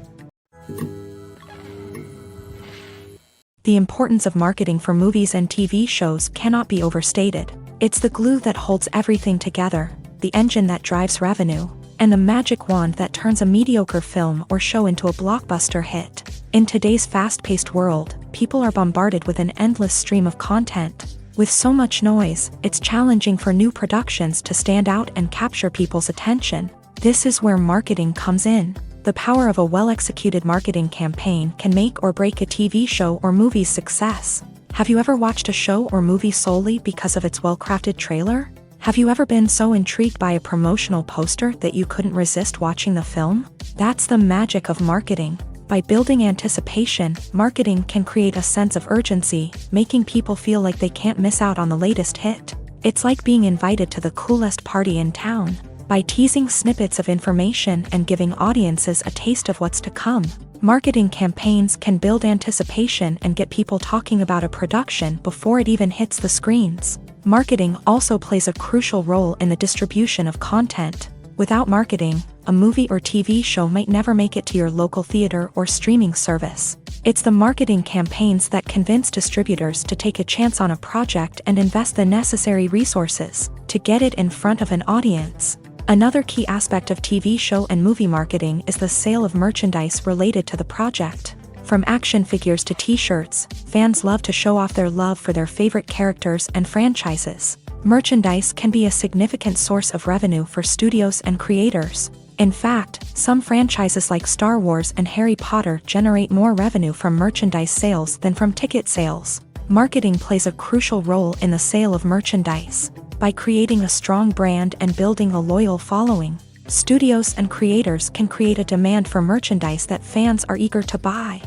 The importance of marketing for movies and TV shows cannot be overstated. It's the glue that holds everything together, the engine that drives revenue, and the magic wand that turns a mediocre film or show into a blockbuster hit. In today's fast-paced world, people are bombarded with an endless stream of content. With so much noise, it's challenging for new productions to stand out and capture people's attention. This is where marketing comes in. The power of a well-executed marketing campaign can make or break a TV show or movie's success. Have you ever watched a show or movie solely because of its well-crafted trailer? Have you ever been so intrigued by a promotional poster that you couldn't resist watching the film? That's the magic of marketing. By building anticipation, marketing can create a sense of urgency, making people feel like they can't miss out on the latest hit. It's like being invited to the coolest party in town. By teasing snippets of information and giving audiences a taste of what's to come, marketing campaigns can build anticipation and get people talking about a production before it even hits the screens. Marketing also plays a crucial role in the distribution of content. Without marketing, a movie or TV show might never make it to your local theater or streaming service. It's the marketing campaigns that convince distributors to take a chance on a project and invest the necessary resources to get it in front of an audience. Another key aspect of TV show and movie marketing is the sale of merchandise related to the project. From action figures to t-shirts, fans love to show off their love for their favorite characters and franchises. Merchandise can be a significant source of revenue for studios and creators. In fact, some franchises like Star Wars and Harry Potter generate more revenue from merchandise sales than from ticket sales. Marketing plays a crucial role in the sale of merchandise. By creating a strong brand and building a loyal following, studios and creators can create a demand for merchandise that fans are eager to buy.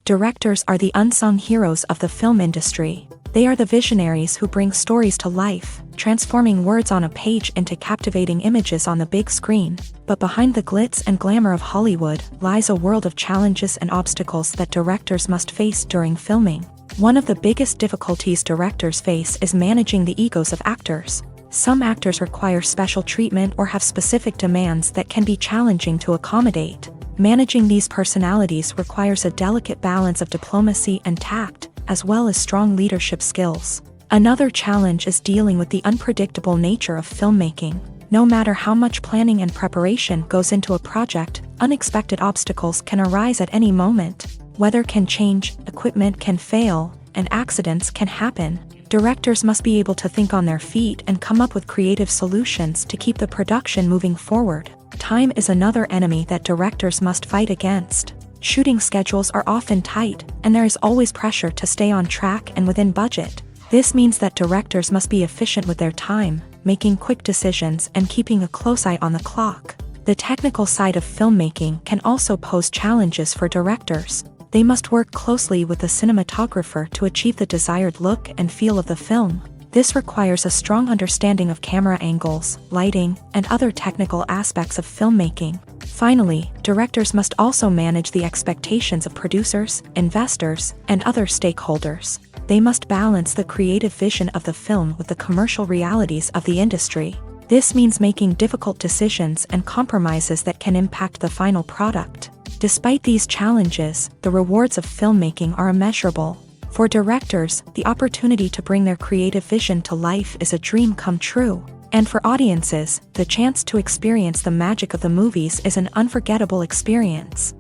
Directors are the unsung heroes of the film industry. They are the visionaries who bring stories to life, transforming words on a page into captivating images on the big screen. But behind the glitz and glamour of Hollywood lies a world of challenges and obstacles that directors must face during filming. One of the biggest difficulties directors face is managing the egos of actors. Some actors require special treatment or have specific demands that can be challenging to accommodate. Managing these personalities requires a delicate balance of diplomacy and tact, as well as strong leadership skills. Another challenge is dealing with the unpredictable nature of filmmaking. No matter how much planning and preparation goes into a project, unexpected obstacles can arise at any moment. Weather can change, equipment can fail, and accidents can happen. Directors must be able to think on their feet and come up with creative solutions to keep the production moving forward. Time is another enemy that directors must fight against. Shooting schedules are often tight, and there is always pressure to stay on track and within budget. This means that directors must be efficient with their time, making quick decisions and keeping a close eye on the clock. The technical side of filmmaking can also pose challenges for directors. They must work closely with the cinematographer to achieve the desired look and feel of the film. This requires a strong understanding of camera angles, lighting, and other technical aspects of filmmaking. Finally, directors must also manage the expectations of producers, investors, and other stakeholders. They must balance the creative vision of the film with the commercial realities of the industry. This means making difficult decisions and compromises that can impact the final product. Despite these challenges, the rewards of filmmaking are immeasurable. For directors, the opportunity to bring their creative vision to life is a dream come true. And for audiences, the chance to experience the magic of the movies is an unforgettable experience.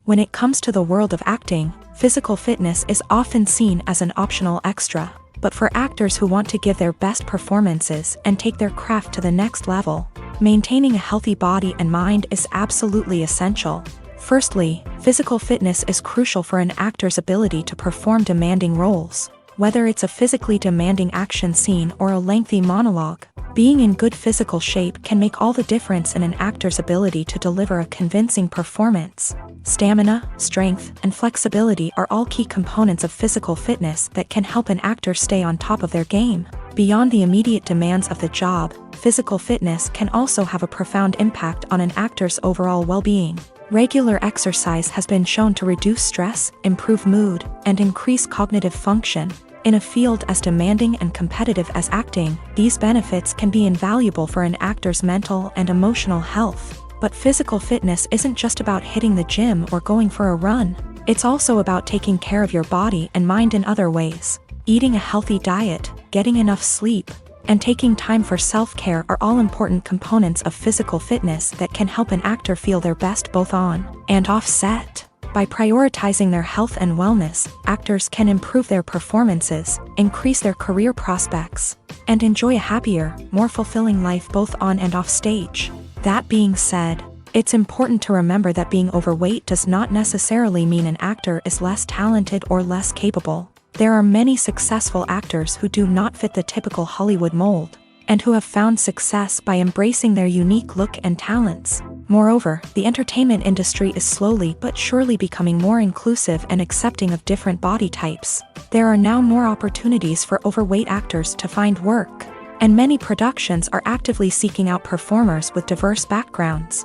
When it comes to the world of acting, physical fitness is often seen as an optional extra. But for actors who want to give their best performances and take their craft to the next level, maintaining a healthy body and mind is absolutely essential. Firstly, physical fitness is crucial for an actor's ability to perform demanding roles. Whether it's a physically demanding action scene or a lengthy monologue, Being in good physical shape can make all the difference in an actor's ability to deliver a convincing performance. Stamina, strength, and flexibility are all key components of physical fitness that can help an actor stay on top of their game. Beyond the immediate demands of the job, physical fitness can also have a profound impact on an actor's overall well-being. Regular exercise has been shown to reduce stress, improve mood, and increase cognitive function. In a field as demanding and competitive as acting, these benefits can be invaluable for an actor's mental and emotional health. But physical fitness isn't just about hitting the gym or going for a run. It's also about taking care of your body and mind in other ways. Eating a healthy diet, getting enough sleep, and taking time for self-care are all important components of physical fitness that can help an actor feel their best both on and off set. By prioritizing their health and wellness, actors can improve their performances, increase their career prospects, and enjoy a happier, more fulfilling life both on and off stage. That being said, it's important to remember that being overweight does not necessarily mean an actor is less talented or less capable. There are many successful actors who do not fit the typical Hollywood mold, and who have found success by embracing their unique look and talents. Moreover, the entertainment industry is slowly but surely becoming more inclusive and accepting of different body types. There are now more opportunities for overweight actors to find work, and many productions are actively seeking out performers with diverse backgrounds.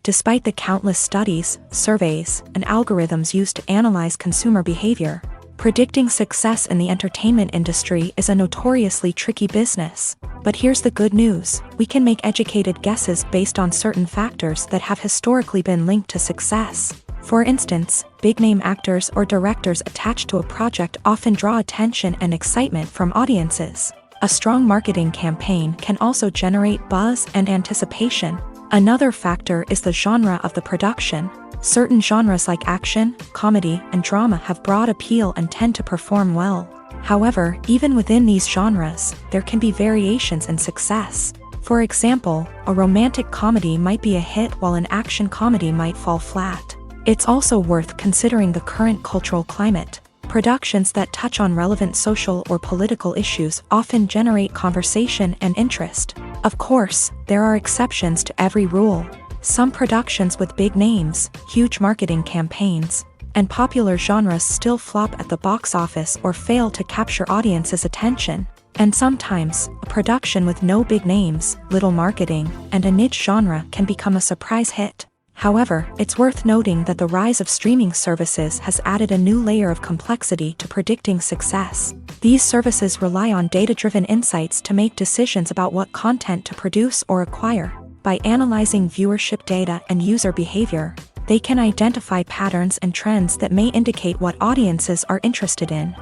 Despite the countless studies, surveys, and algorithms used to analyze consumer behavior, predicting success in the entertainment industry is a notoriously tricky business. But here's the good news: we can make educated guesses based on certain factors that have historically been linked to success. For instance, big-name actors or directors attached to a project often draw attention and excitement from audiences. A strong marketing campaign can also generate buzz and anticipation. Another factor is the genre of the production. Certain genres like action, comedy, and drama have broad appeal and tend to perform well. However, even within these genres, there can be variations in success. For example, a romantic comedy might be a hit while an action comedy might fall flat. It's also worth considering the current cultural climate. Productions that touch on relevant social or political issues often generate conversation and interest. Of course, there are exceptions to every rule. Some productions with big names, huge marketing campaigns, and popular genres still flop at the box office or fail to capture audiences' attention. And sometimes, a production with no big names, little marketing, and a niche genre can become a surprise hit. However, it's worth noting that the rise of streaming services has added a new layer of complexity to predicting success. These services rely on data-driven insights to make decisions about what content to produce or acquire. By analyzing viewership data and user behavior, they can identify patterns and trends that may indicate what audiences are interested in.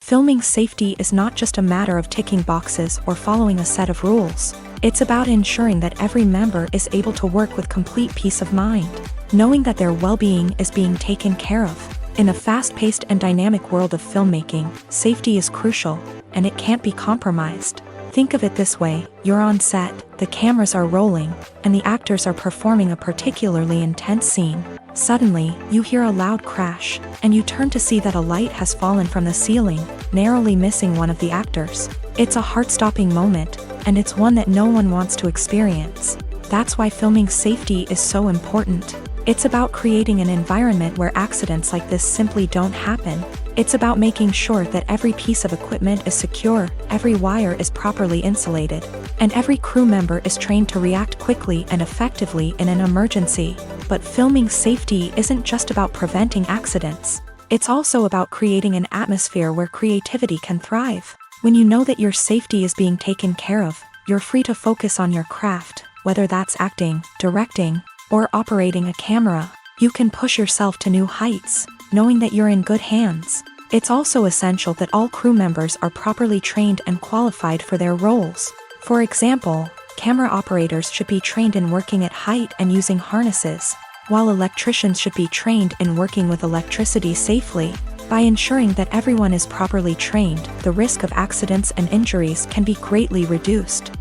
Filming safety is not just a matter of ticking boxes or following a set of rules. It's about ensuring that every member is able to work with complete peace of mind, knowing that their well-being is being taken care of. In a fast-paced and dynamic world of filmmaking, safety is crucial, and it can't be compromised. Think of it this way: you're on set, the cameras are rolling, and the actors are performing a particularly intense scene. Suddenly, you hear a loud crash, and you turn to see that a light has fallen from the ceiling, narrowly missing one of the actors. It's a heart-stopping moment, and it's one that no one wants to experience. That's why filming safety is so important. It's about creating an environment where accidents like this simply don't happen. It's about making sure that every piece of equipment is secure, every wire is properly insulated, and every crew member is trained to react quickly and effectively in an emergency. But filming safety isn't just about preventing accidents. It's also about creating an atmosphere where creativity can thrive. When you know that your safety is being taken care of, you're free to focus on your craft, whether that's acting, directing, or operating a camera. You can push yourself to new heights, knowing that you're in good hands. It's also essential that all crew members are properly trained and qualified for their roles. For example, camera operators should be trained in working at height and using harnesses, while electricians should be trained in working with electricity safely. By ensuring that everyone is properly trained, the risk of accidents and injuries can be greatly reduced.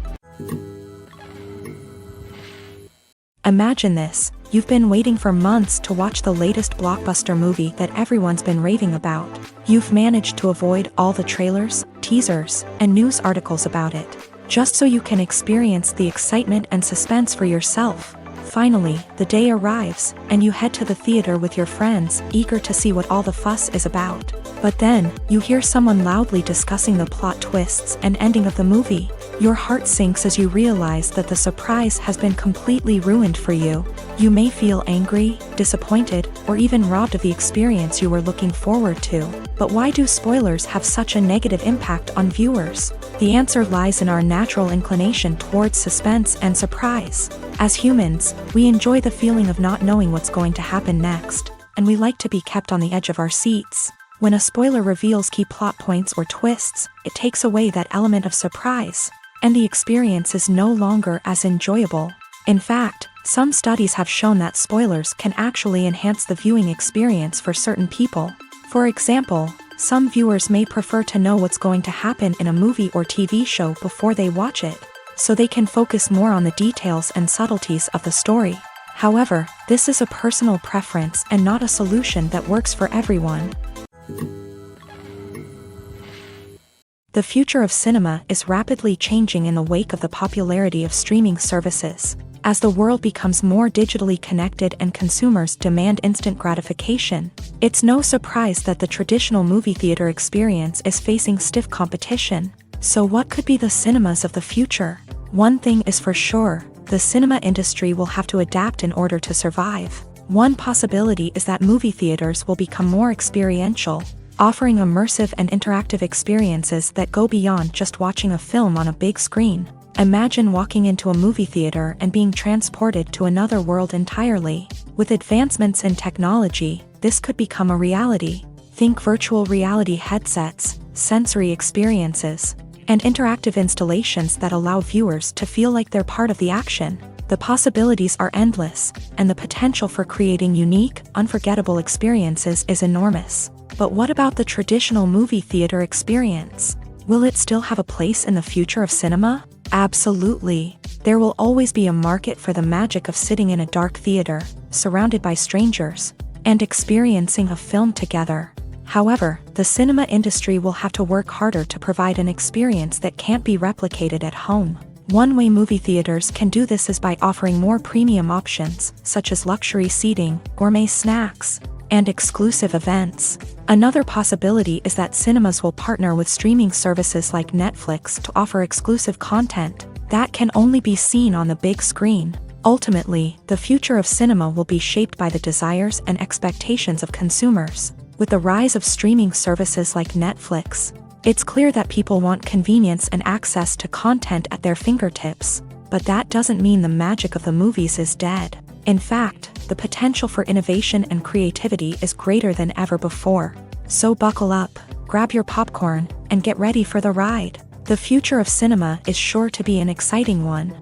Imagine this: You've been waiting for months to watch the latest blockbuster movie that everyone's been raving about. You've managed to avoid all the trailers, teasers, and news articles about it, just so you can experience the excitement and suspense for yourself. Finally, the day arrives, and you head to the theater with your friends, eager to see what all the fuss is about. But then, you hear someone loudly discussing the plot twists and ending of the movie. Your heart sinks as you realize that the surprise has been completely ruined for you. You may feel angry, disappointed, or even robbed of the experience you were looking forward to. But why do spoilers have such a negative impact on viewers? The answer lies in our natural inclination towards suspense and surprise. As humans, we enjoy the feeling of not knowing what's going to happen next, and we like to be kept on the edge of our seats. When a spoiler reveals key plot points or twists, it takes away that element of surprise, and the experience is no longer as enjoyable. In fact, some studies have shown that spoilers can actually enhance the viewing experience for certain people. For example, some viewers may prefer to know what's going to happen in a movie or TV show before they watch it, so they can focus more on the details and subtleties of the story. However, this is a personal preference and not a solution that works for everyone. The future of cinema is rapidly changing in the wake of the popularity of streaming services. As the world becomes more digitally connected and consumers demand instant gratification, it's no surprise that the traditional movie theater experience is facing stiff competition. So what could be the cinemas of the future? One thing is for sure, the cinema industry will have to adapt in order to survive. One possibility is that movie theaters will become more experiential, offering immersive and interactive experiences that go beyond just watching a film on a big screen. Imagine walking into a movie theater and being transported to another world entirely. With advancements in technology, this could become a reality. Think virtual reality headsets, sensory experiences, and interactive installations that allow viewers to feel like they're part of the action. The possibilities are endless, and the potential for creating unique, unforgettable experiences is enormous. But what about the traditional movie theater experience? Will it still have a place in the future of cinema? Absolutely. There will always be a market for the magic of sitting in a dark theater, surrounded by strangers, and experiencing a film together. However, the cinema industry will have to work harder to provide an experience that can't be replicated at home. One way movie theaters can do this is by offering more premium options, such as luxury seating, gourmet snacks, and exclusive events. Another possibility is that cinemas will partner with streaming services like Netflix to offer exclusive content that can only be seen on the big screen. Ultimately, the future of cinema will be shaped by the desires and expectations of consumers. With the rise of streaming services like Netflix, it's clear that people want convenience and access to content at their fingertips. But that doesn't mean the magic of the movies is dead. In fact, the potential for innovation and creativity is greater than ever before. So buckle up, grab your popcorn, and get ready for the ride. The future of cinema is sure to be an exciting one.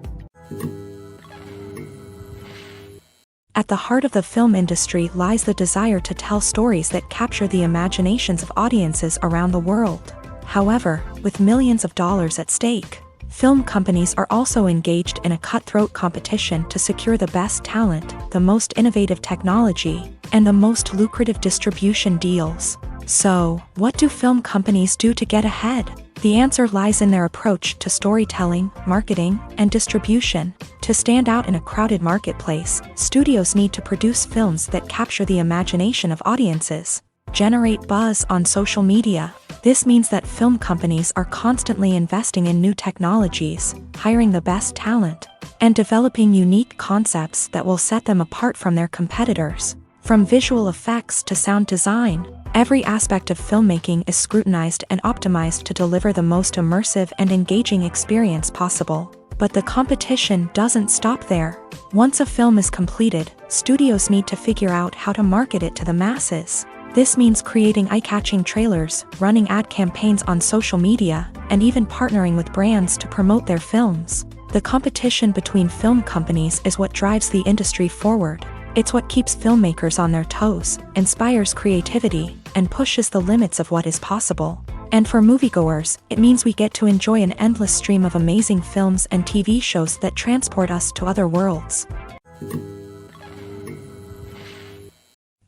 At the heart of the film industry lies the desire to tell stories that capture the imaginations of audiences around the world. However, with millions of dollars at stake, film companies are also engaged in a cutthroat competition to secure the best talent, the most innovative technology, and the most lucrative distribution deals. So, what do film companies do to get ahead? The answer lies in their approach to storytelling, marketing, and distribution. To stand out in a crowded marketplace, studios need to produce films that capture the imagination of audiences, generate buzz on social media. This means that film companies are constantly investing in new technologies, hiring the best talent, and developing unique concepts that will set them apart from their competitors. From visual effects to sound design, every aspect of filmmaking is scrutinized and optimized to deliver the most immersive and engaging experience possible. But the competition doesn't stop there. Once a film is completed, studios need to figure out how to market it to the masses. This means creating eye-catching trailers, running ad campaigns on social media, and even partnering with brands to promote their films. The competition between film companies is what drives the industry forward. It's what keeps filmmakers on their toes, inspires creativity, and pushes the limits of what is possible. And for moviegoers, it means we get to enjoy an endless stream of amazing films and TV shows that transport us to other worlds.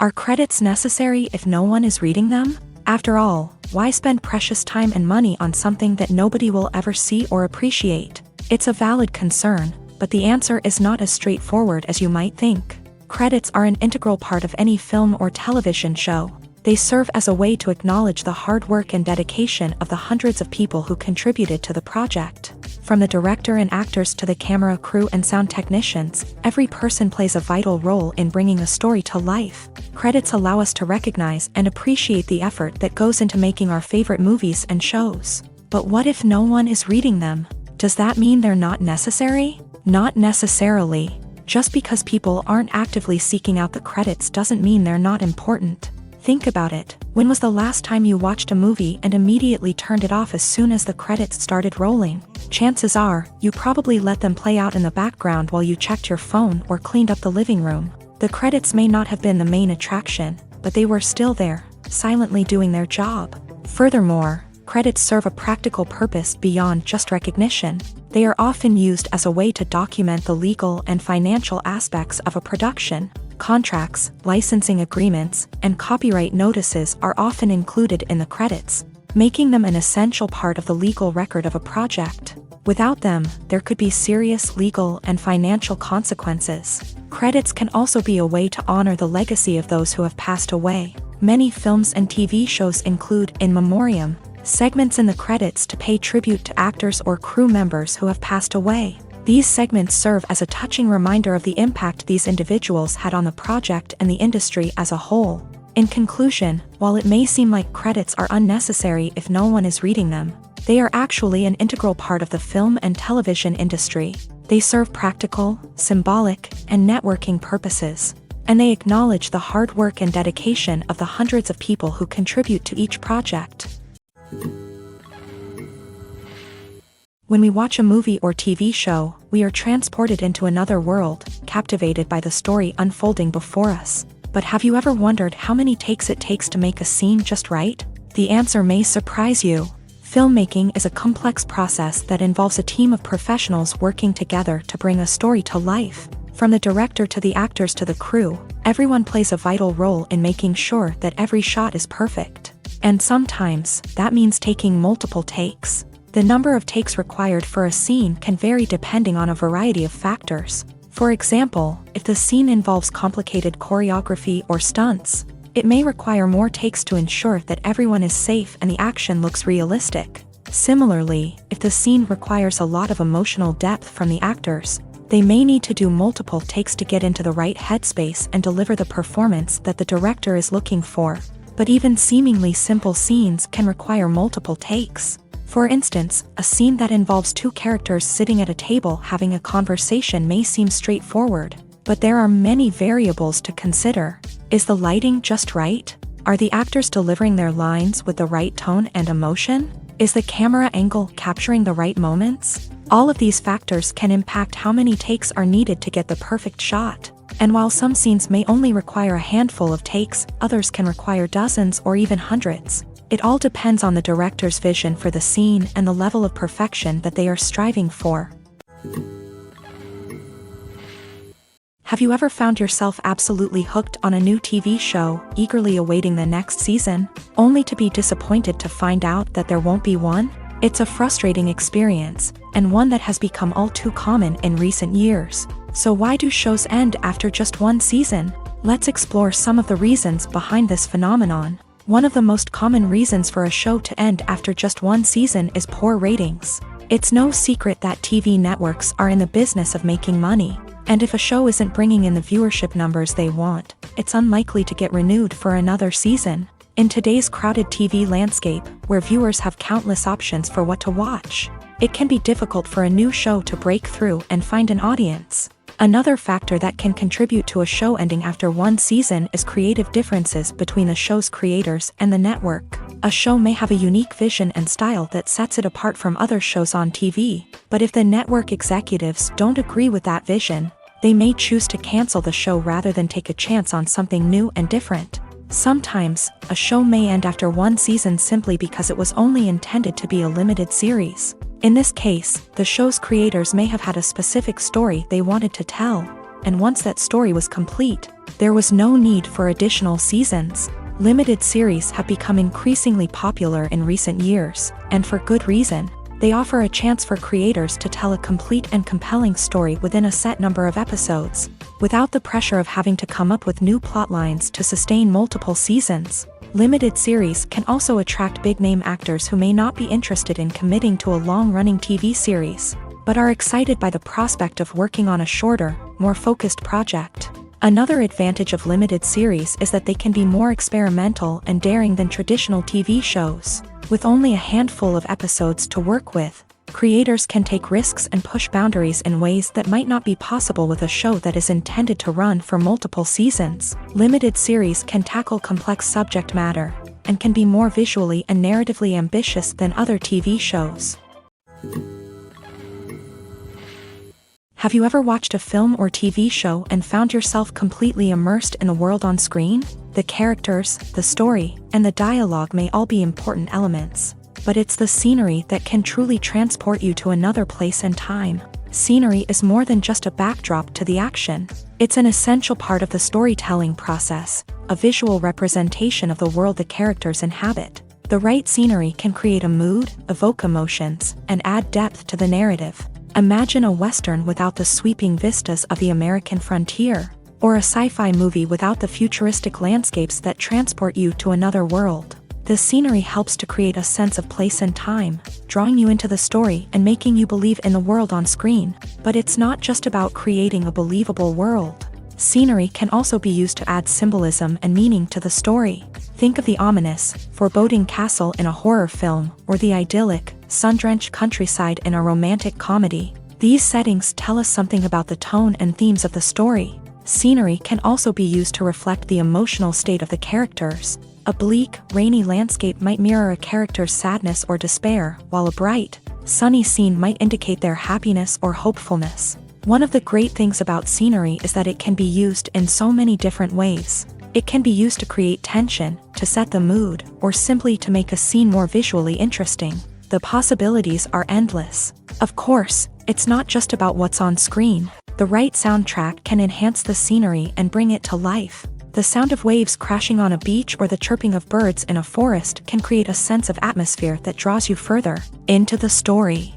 Are credits necessary if no one is reading them? After all, why spend precious time and money on something that nobody will ever see or appreciate? It's a valid concern, but the answer is not as straightforward as you might think. Credits are an integral part of any film or television show. They serve as a way to acknowledge the hard work and dedication of the hundreds of people who contributed to the project. From the director and actors to the camera crew and sound technicians, every person plays a vital role in bringing a story to life. Credits allow us to recognize and appreciate the effort that goes into making our favorite movies and shows. But what if no one is reading them? Does that mean they're not necessary? Not necessarily. Just because people aren't actively seeking out the credits doesn't mean they're not important. Think about it. When was the last time you watched a movie and immediately turned it off as soon as the credits started rolling? Chances are, you probably let them play out in the background while you checked your phone or cleaned up the living room. The credits may not have been the main attraction, but they were still there, silently doing their job. Furthermore, credits serve a practical purpose beyond just recognition. They are often used as a way to document the legal and financial aspects of a production. Contracts, licensing agreements, and copyright notices are often included in the credits, making them an essential part of the legal record of a project. Without them, there could be serious legal and financial consequences. Credits can also be a way to honor the legacy of those who have passed away. Many films and TV shows include in memoriam segments in the credits to pay tribute to actors or crew members who have passed away. These segments serve as a touching reminder of the impact these individuals had on the project and the industry as a whole. In conclusion, while it may seem like credits are unnecessary if no one is reading them, they are actually an integral part of the film and television industry. They serve practical, symbolic, and networking purposes, and they acknowledge the hard work and dedication of the hundreds of people who contribute to each project. When we watch a movie or TV show, we are transported into another world, captivated by the story unfolding before us. But have you ever wondered how many takes it takes to make a scene just right? The answer may surprise you. Filmmaking is a complex process that involves a team of professionals working together to bring a story to life. From the director to the actors to the crew, everyone plays a vital role in making sure that every shot is perfect. And sometimes, that means taking multiple takes. The number of takes required for a scene can vary depending on a variety of factors. For example, if the scene involves complicated choreography or stunts, it may require more takes to ensure that everyone is safe and the action looks realistic. Similarly, if the scene requires a lot of emotional depth from the actors, they may need to do multiple takes to get into the right headspace and deliver the performance that the director is looking for. But even seemingly simple scenes can require multiple takes. For instance, a scene that involves two characters sitting at a table having a conversation may seem straightforward, but there are many variables to consider. Is the lighting just right? Are the actors delivering their lines with the right tone and emotion? Is the camera angle capturing the right moments? All of these factors can impact how many takes are needed to get the perfect shot. And while some scenes may only require a handful of takes, others can require dozens or even hundreds. It all depends on the director's vision for the scene and the level of perfection that they are striving for. Have you ever found yourself absolutely hooked on a new TV show, eagerly awaiting the next season, only to be disappointed to find out that there won't be one? It's a frustrating experience, and one that has become all too common in recent years. So why do shows end after just one season? Let's explore some of the reasons behind this phenomenon. One of the most common reasons for a show to end after just one season is poor ratings. It's no secret that TV networks are in the business of making money, and if a show isn't bringing in the viewership numbers they want, it's unlikely to get renewed for another season. In today's crowded TV landscape, where viewers have countless options for what to watch, it can be difficult for a new show to break through and find an audience. Another factor that can contribute to a show ending after one season is creative differences between the show's creators and the network. A show may have a unique vision and style that sets it apart from other shows on TV, but if the network executives don't agree with that vision, they may choose to cancel the show rather than take a chance on something new and different. Sometimes, a show may end after one season simply because it was only intended to be a limited series. In this case, the show's creators may have had a specific story they wanted to tell. and once that story was complete, there was no need for additional seasons. Limited series have become increasingly popular in recent years, and for good reason. They offer a chance for creators to tell a complete and compelling story within a set number of episodes, without the pressure of having to come up with new plotlines to sustain multiple seasons. Limited series can also attract big-name actors who may not be interested in committing to a long-running TV series, but are excited by the prospect of working on a shorter, more focused project. Another advantage of limited series is that they can be more experimental and daring than traditional TV shows. With only a handful of episodes to work with, creators can take risks and push boundaries in ways that might not be possible with a show that is intended to run for multiple seasons. Limited series can tackle complex subject matter, and can be more visually and narratively ambitious than other TV shows. Have you ever watched a film or TV show and found yourself completely immersed in the world on screen? The characters, the story, and the dialogue may all be important elements, but it's the scenery that can truly transport you to another place and time. Scenery is more than just a backdrop to the action. It's an essential part of the storytelling process, a visual representation of the world the characters inhabit. The right scenery can create a mood, evoke emotions, and add depth to the narrative. Imagine a Western without the sweeping vistas of the American frontier, or a sci-fi movie without the futuristic landscapes that transport you to another world. The scenery helps to create a sense of place and time, drawing you into the story and making you believe in the world on screen. But it's not just about creating a believable world. Scenery can also be used to add symbolism and meaning to the story. Think of the ominous, foreboding castle in a horror film, or the idyllic, sun-drenched countryside in a romantic comedy. These settings tell us something about the tone and themes of the story. Scenery can also be used to reflect the emotional state of the characters. A bleak, rainy landscape might mirror a character's sadness or despair, while a bright, sunny scene might indicate their happiness or hopefulness. One of the great things about scenery is that it can be used in so many different ways. It can be used to create tension, to set the mood, or simply to make a scene more visually interesting. The possibilities are endless. Of course, it's not just about what's on screen. The right soundtrack can enhance the scenery and bring it to life. The sound of waves crashing on a beach or the chirping of birds in a forest can create a sense of atmosphere that draws you further into the story.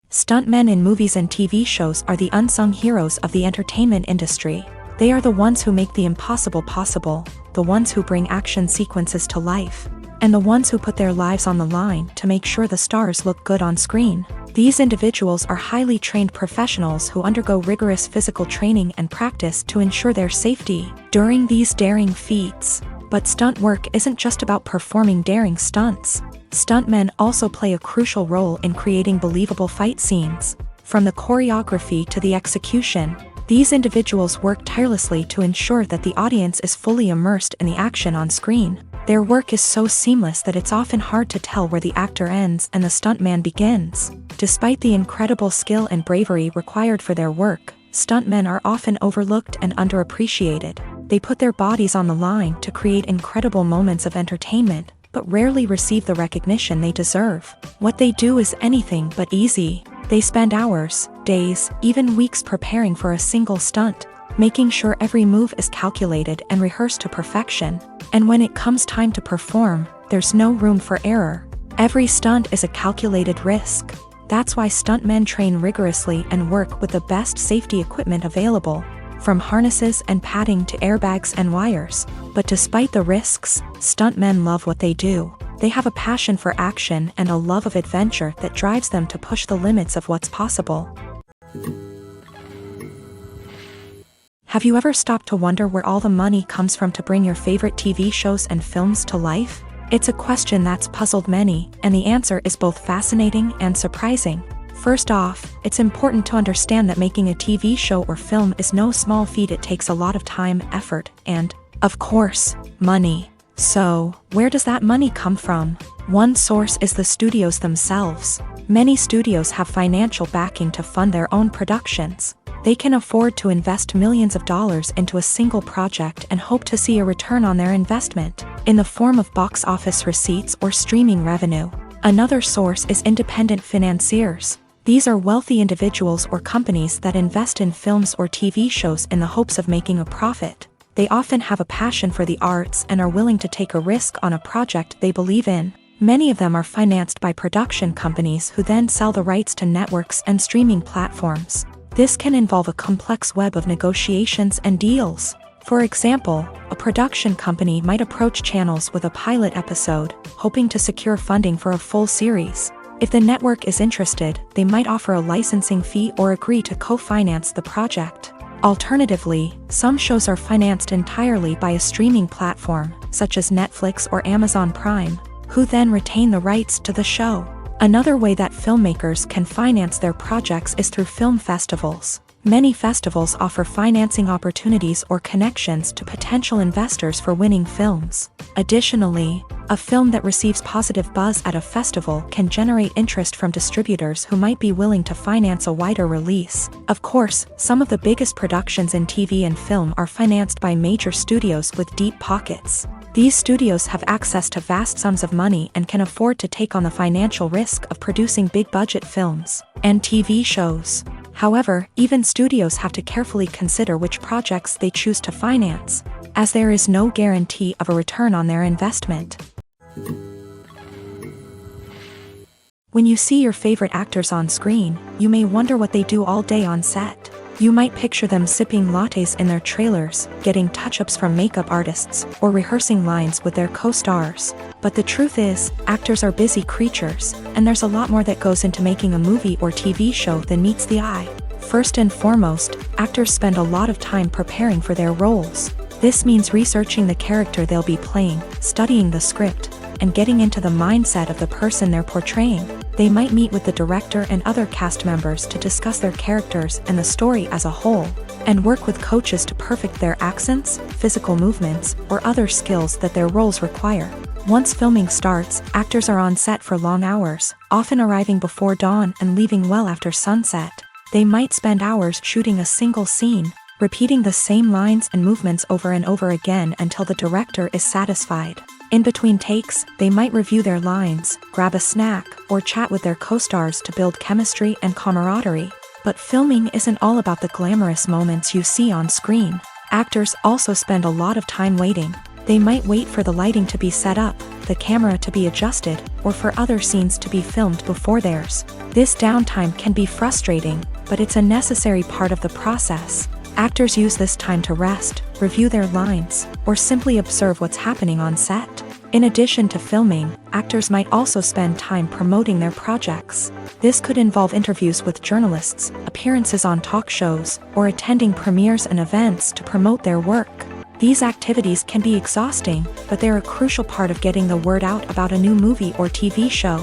Stuntmen in movies and TV shows are the unsung heroes of the entertainment industry. They are the ones who make the impossible possible, the ones who bring action sequences to life, and the ones who put their lives on the line to make sure the stars look good on screen. These individuals are highly trained professionals who undergo rigorous physical training and practice to ensure their safety during these daring feats. But stunt work isn't just about performing daring stunts. Stuntmen also play a crucial role in creating believable fight scenes. From the choreography to the execution, these individuals work tirelessly to ensure that the audience is fully immersed in the action on screen. Their work is so seamless that it's often hard to tell where the actor ends and the stuntman begins. Despite the incredible skill and bravery required for their work, stuntmen are often overlooked and underappreciated. They put their bodies on the line to create incredible moments of entertainment, but rarely receive the recognition they deserve. What they do is anything but easy. They spend hours, days, even weeks preparing for a single stunt, making sure every move is calculated and rehearsed to perfection. And when it comes time to perform, there's no room for error. Every stunt is a calculated risk. That's why stuntmen train rigorously and work with the best safety equipment available, from harnesses and padding to airbags and wires. But despite the risks, stuntmen love what they do. They have a passion for action and a love of adventure that drives them to push the limits of what's possible. Have you ever stopped to wonder where all the money comes from to bring your favorite TV shows and films to life? It's a question that's puzzled many, and the answer is both fascinating and surprising. First off, it's important to understand that making a TV show or film is no small feat. It takes a lot of time, effort, and, of course, money. So, where does that money come from? One source is the studios themselves. Many studios have financial backing to fund their own productions. They can afford to invest millions of dollars into a single project and hope to see a return on their investment, in the form of box office receipts or streaming revenue. Another source is independent financiers. These are wealthy individuals or companies that invest in films or TV shows in the hopes of making a profit. They often have a passion for the arts and are willing to take a risk on a project they believe in. Many of them are financed by production companies who then sell the rights to networks and streaming platforms. This can involve a complex web of negotiations and deals. For example, a production company might approach channels with a pilot episode, hoping to secure funding for a full series. If the network is interested, they might offer a licensing fee or agree to co-finance the project. Alternatively, some shows are financed entirely by a streaming platform, such as Netflix or Amazon Prime, who then retain the rights to the show. Another way that filmmakers can finance their projects is through film festivals. Many festivals offer financing opportunities or connections to potential investors for winning films. Additionally, a film that receives positive buzz at a festival can generate interest from distributors who might be willing to finance a wider release. Of course, some of the biggest productions in TV and film are financed by major studios with deep pockets. These studios have access to vast sums of money and can afford to take on the financial risk of producing big-budget films and TV shows. However, even studios have to carefully consider which projects they choose to finance, as there is no guarantee of a return on their investment. When you see your favorite actors on screen, you may wonder what they do all day on set. You might picture them sipping lattes in their trailers, getting touch-ups from makeup artists, or rehearsing lines with their co-stars. But the truth is, actors are busy creatures, and there's a lot more that goes into making a movie or TV show than meets the eye. First and foremost, actors spend a lot of time preparing for their roles. This means researching the character they'll be playing, studying the script, and getting into the mindset of the person they're portraying. They might meet with the director and other cast members to discuss their characters and the story as a whole, and work with coaches to perfect their accents, physical movements, or other skills that their roles require. Once filming starts, actors are on set for long hours, often arriving before dawn and leaving well after sunset. They might spend hours shooting a single scene, repeating the same lines and movements over and over again until the director is satisfied. In between takes, they might review their lines, grab a snack, or chat with their co-stars to build chemistry and camaraderie. But filming isn't all about the glamorous moments you see on screen. Actors also spend a lot of time waiting. They might wait for the lighting to be set up, the camera to be adjusted, or for other scenes to be filmed before theirs. This downtime can be frustrating, but it's a necessary part of the process. Actors use this time to rest, review their lines, or simply observe what's happening on set. In addition to filming, actors might also spend time promoting their projects. This could involve interviews with journalists, appearances on talk shows, or attending premieres and events to promote their work. These activities can be exhausting, but they're a crucial part of getting the word out about a new movie or TV show.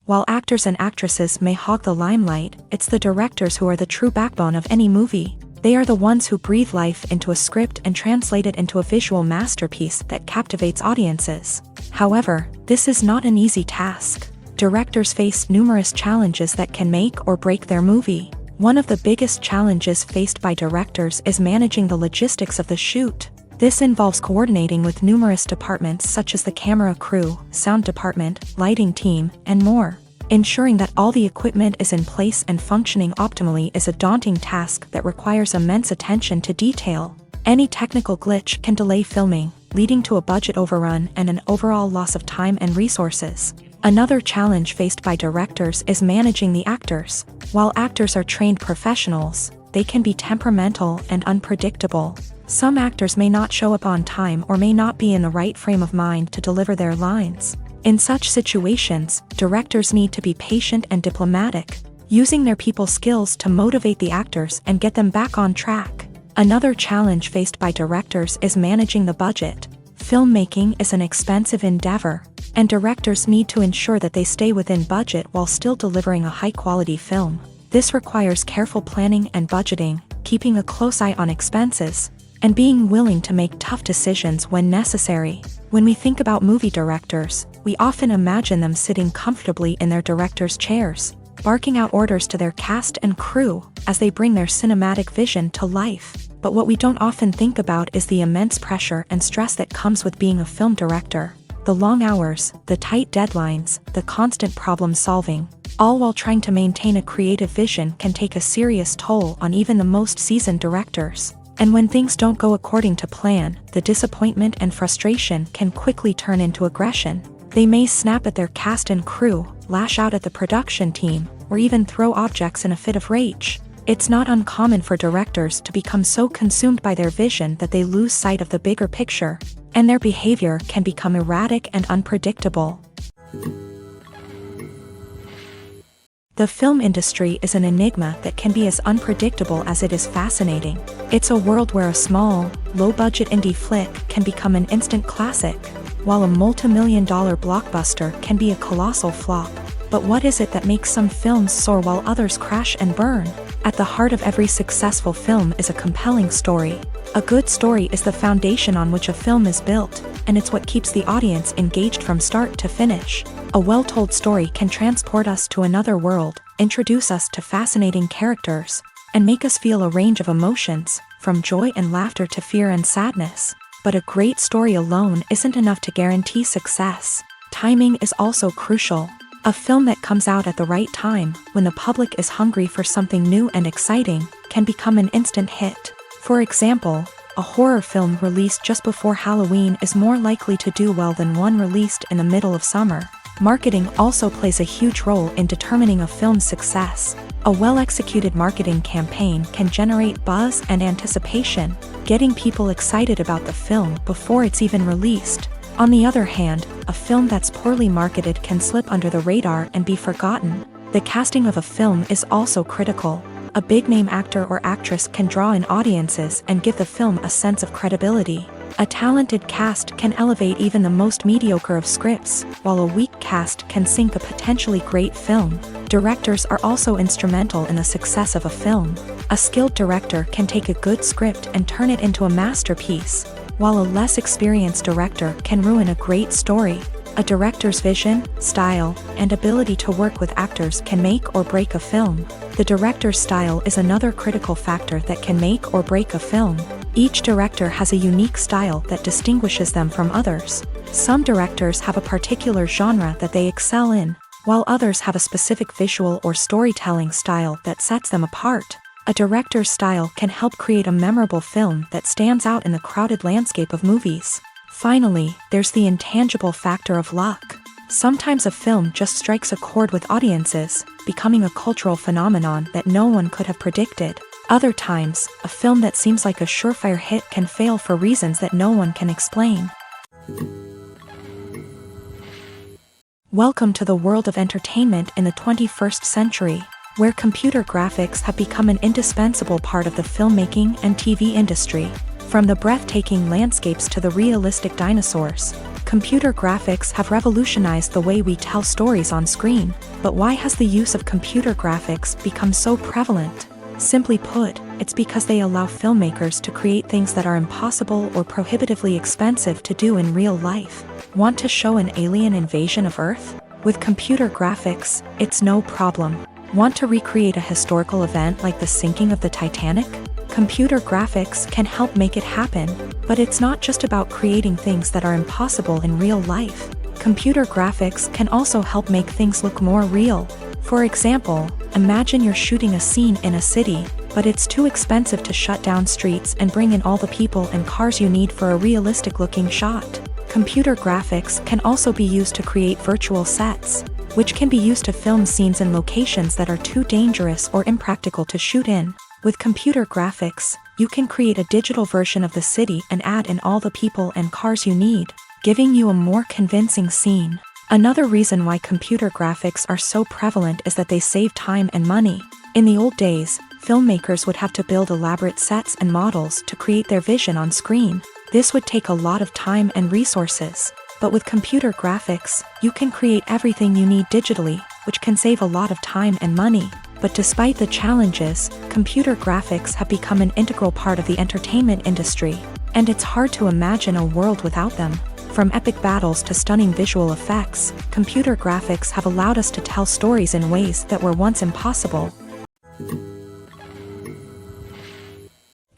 While actors and actresses may hog the limelight, it's the directors who are the true backbone of any movie. They are the ones who breathe life into a script and translate it into a visual masterpiece that captivates audiences. However, this is not an easy task. Directors face numerous challenges that can make or break their movie. One of the biggest challenges faced by directors is managing the logistics of the shoot. This involves coordinating with numerous departments such as the camera crew, sound department, lighting team, and more. Ensuring that all the equipment is in place and functioning optimally is a daunting task that requires immense attention to detail. Any technical glitch can delay filming, leading to a budget overrun and an overall loss of time and resources. Another challenge faced by directors is managing the actors. While actors are trained professionals, they can be temperamental and unpredictable. Some actors may not show up on time or may not be in the right frame of mind to deliver their lines. In such situations, directors need to be patient and diplomatic, using their people skills to motivate the actors and get them back on track. Another challenge faced by directors is managing the budget. Filmmaking is an expensive endeavor, and directors need to ensure that they stay within budget while still delivering a high-quality film. This requires careful planning and budgeting, keeping a close eye on expenses, and being willing to make tough decisions when necessary. When we think about movie directors, we often imagine them sitting comfortably in their director's chairs, barking out orders to their cast and crew as they bring their cinematic vision to life. But what we don't often think about is the immense pressure and stress that comes with being a film director. The long hours, the tight deadlines, the constant problem solving, all while trying to maintain a creative vision can take a serious toll on even the most seasoned directors. And when things don't go according to plan, the disappointment and frustration can quickly turn into aggression. They may snap at their cast and crew, lash out at the production team, or even throw objects in a fit of rage. It's not uncommon for directors to become so consumed by their vision that they lose sight of the bigger picture, and their behavior can become erratic and unpredictable. The film industry is an enigma that can be as unpredictable as it is fascinating. It's a world where a small, low-budget indie flick can become an instant classic, while a multi-million-dollar blockbuster can be a colossal flop. But what is it that makes some films soar while others crash and burn? At the heart of every successful film is a compelling story. A good story is the foundation on which a film is built, and it's what keeps the audience engaged from start to finish. A well-told story can transport us to another world, introduce us to fascinating characters, and make us feel a range of emotions, from joy and laughter to fear and sadness. But a great story alone isn't enough to guarantee success. Timing is also crucial. A film that comes out at the right time, when the public is hungry for something new and exciting, can become an instant hit. For example, a horror film released just before Halloween is more likely to do well than one released in the middle of summer. Marketing also plays a huge role in determining a film's success. A well-executed marketing campaign can generate buzz and anticipation, getting people excited about the film before it's even released. On the other hand, a film that's poorly marketed can slip under the radar and be forgotten. The casting of a film is also critical. A big-name actor or actress can draw in audiences and give the film a sense of credibility. A talented cast can elevate even the most mediocre of scripts, while a weak cast can sink a potentially great film. Directors are also instrumental in the success of a film. A skilled director can take a good script and turn it into a masterpiece, while a less experienced director can ruin a great story. A director's vision, style, and ability to work with actors can make or break a film. The director's style is another critical factor that can make or break a film. Each director has a unique style that distinguishes them from others. Some directors have a particular genre that they excel in, while others have a specific visual or storytelling style that sets them apart. A director's style can help create a memorable film that stands out in the crowded landscape of movies. Finally, there's the intangible factor of luck. Sometimes a film just strikes a chord with audiences, becoming a cultural phenomenon that no one could have predicted. Other times, a film that seems like a surefire hit can fail for reasons that no one can explain. Welcome to the world of entertainment in the 21st century, where computer graphics have become an indispensable part of the filmmaking and TV industry. From the breathtaking landscapes to the realistic dinosaurs, computer graphics have revolutionized the way we tell stories on screen. But why has the use of computer graphics become so prevalent? Simply put, it's because they allow filmmakers to create things that are impossible or prohibitively expensive to do in real life. Want to show an alien invasion of Earth? With computer graphics, it's no problem. Want to recreate a historical event like the sinking of the Titanic? Computer graphics can help make it happen, but it's not just about creating things that are impossible in real life. Computer graphics can also help make things look more real. For example, imagine you're shooting a scene in a city, but it's too expensive to shut down streets and bring in all the people and cars you need for a realistic-looking shot. Computer graphics can also be used to create virtual sets, which can be used to film scenes in locations that are too dangerous or impractical to shoot in. With computer graphics, you can create a digital version of the city and add in all the people and cars you need, giving you a more convincing scene. Another reason why computer graphics are so prevalent is that they save time and money. In the old days, filmmakers would have to build elaborate sets and models to create their vision on screen. This would take a lot of time and resources. But with computer graphics, you can create everything you need digitally, which can save a lot of time and money. But despite the challenges, computer graphics have become an integral part of the entertainment industry, and it's hard to imagine a world without them. From epic battles to stunning visual effects, computer graphics have allowed us to tell stories in ways that were once impossible.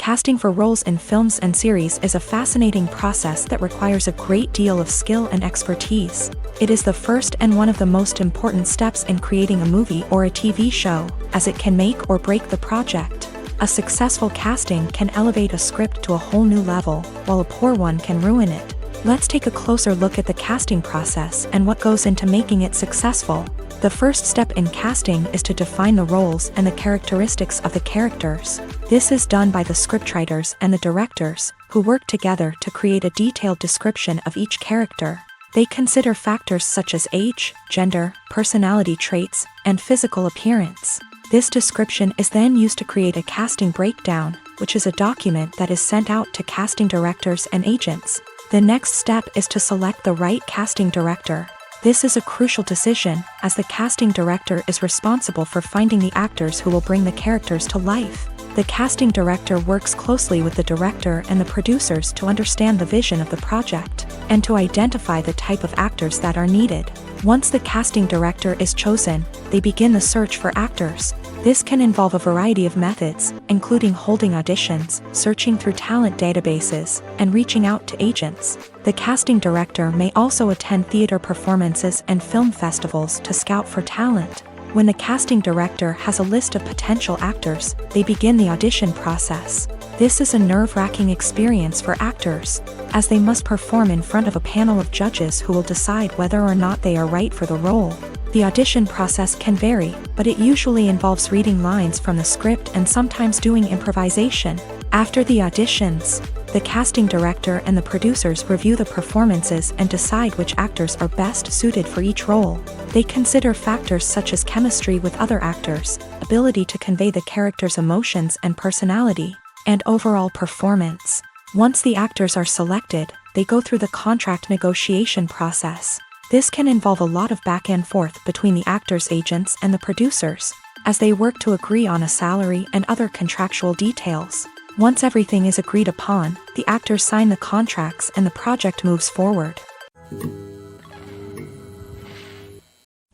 Casting for roles in films and series is a fascinating process that requires a great deal of skill and expertise. It is the first and one of the most important steps in creating a movie or a TV show, as it can make or break the project. A successful casting can elevate a script to a whole new level, while a poor one can ruin it. Let's take a closer look at the casting process and what goes into making it successful. The first step in casting is to define the roles and the characteristics of the characters. This is done by the scriptwriters and the directors, who work together to create a detailed description of each character. They consider factors such as age, gender, personality traits, and physical appearance. This description is then used to create a casting breakdown, which is a document that is sent out to casting directors and agents. The next step is to select the right casting director. This is a crucial decision, as the casting director is responsible for finding the actors who will bring the characters to life. The casting director works closely with the director and the producers to understand the vision of the project, and to identify the type of actors that are needed. Once the casting director is chosen, they begin the search for actors. This can involve a variety of methods, including holding auditions, searching through talent databases, and reaching out to agents. The casting director may also attend theater performances and film festivals to scout for talent. When the casting director has a list of potential actors, they begin the audition process. This is a nerve-wracking experience for actors, as they must perform in front of a panel of judges who will decide whether or not they are right for the role. The audition process can vary, but it usually involves reading lines from the script and sometimes doing improvisation. After the auditions, the casting director and the producers review the performances and decide which actors are best suited for each role. They consider factors such as chemistry with other actors, ability to convey the character's emotions and personality, and overall performance. Once the actors are selected, they go through the contract negotiation process. This can involve a lot of back and forth between the actors' agents and the producers, as they work to agree on a salary and other contractual details. Once everything is agreed upon, the actors sign the contracts and the project moves forward.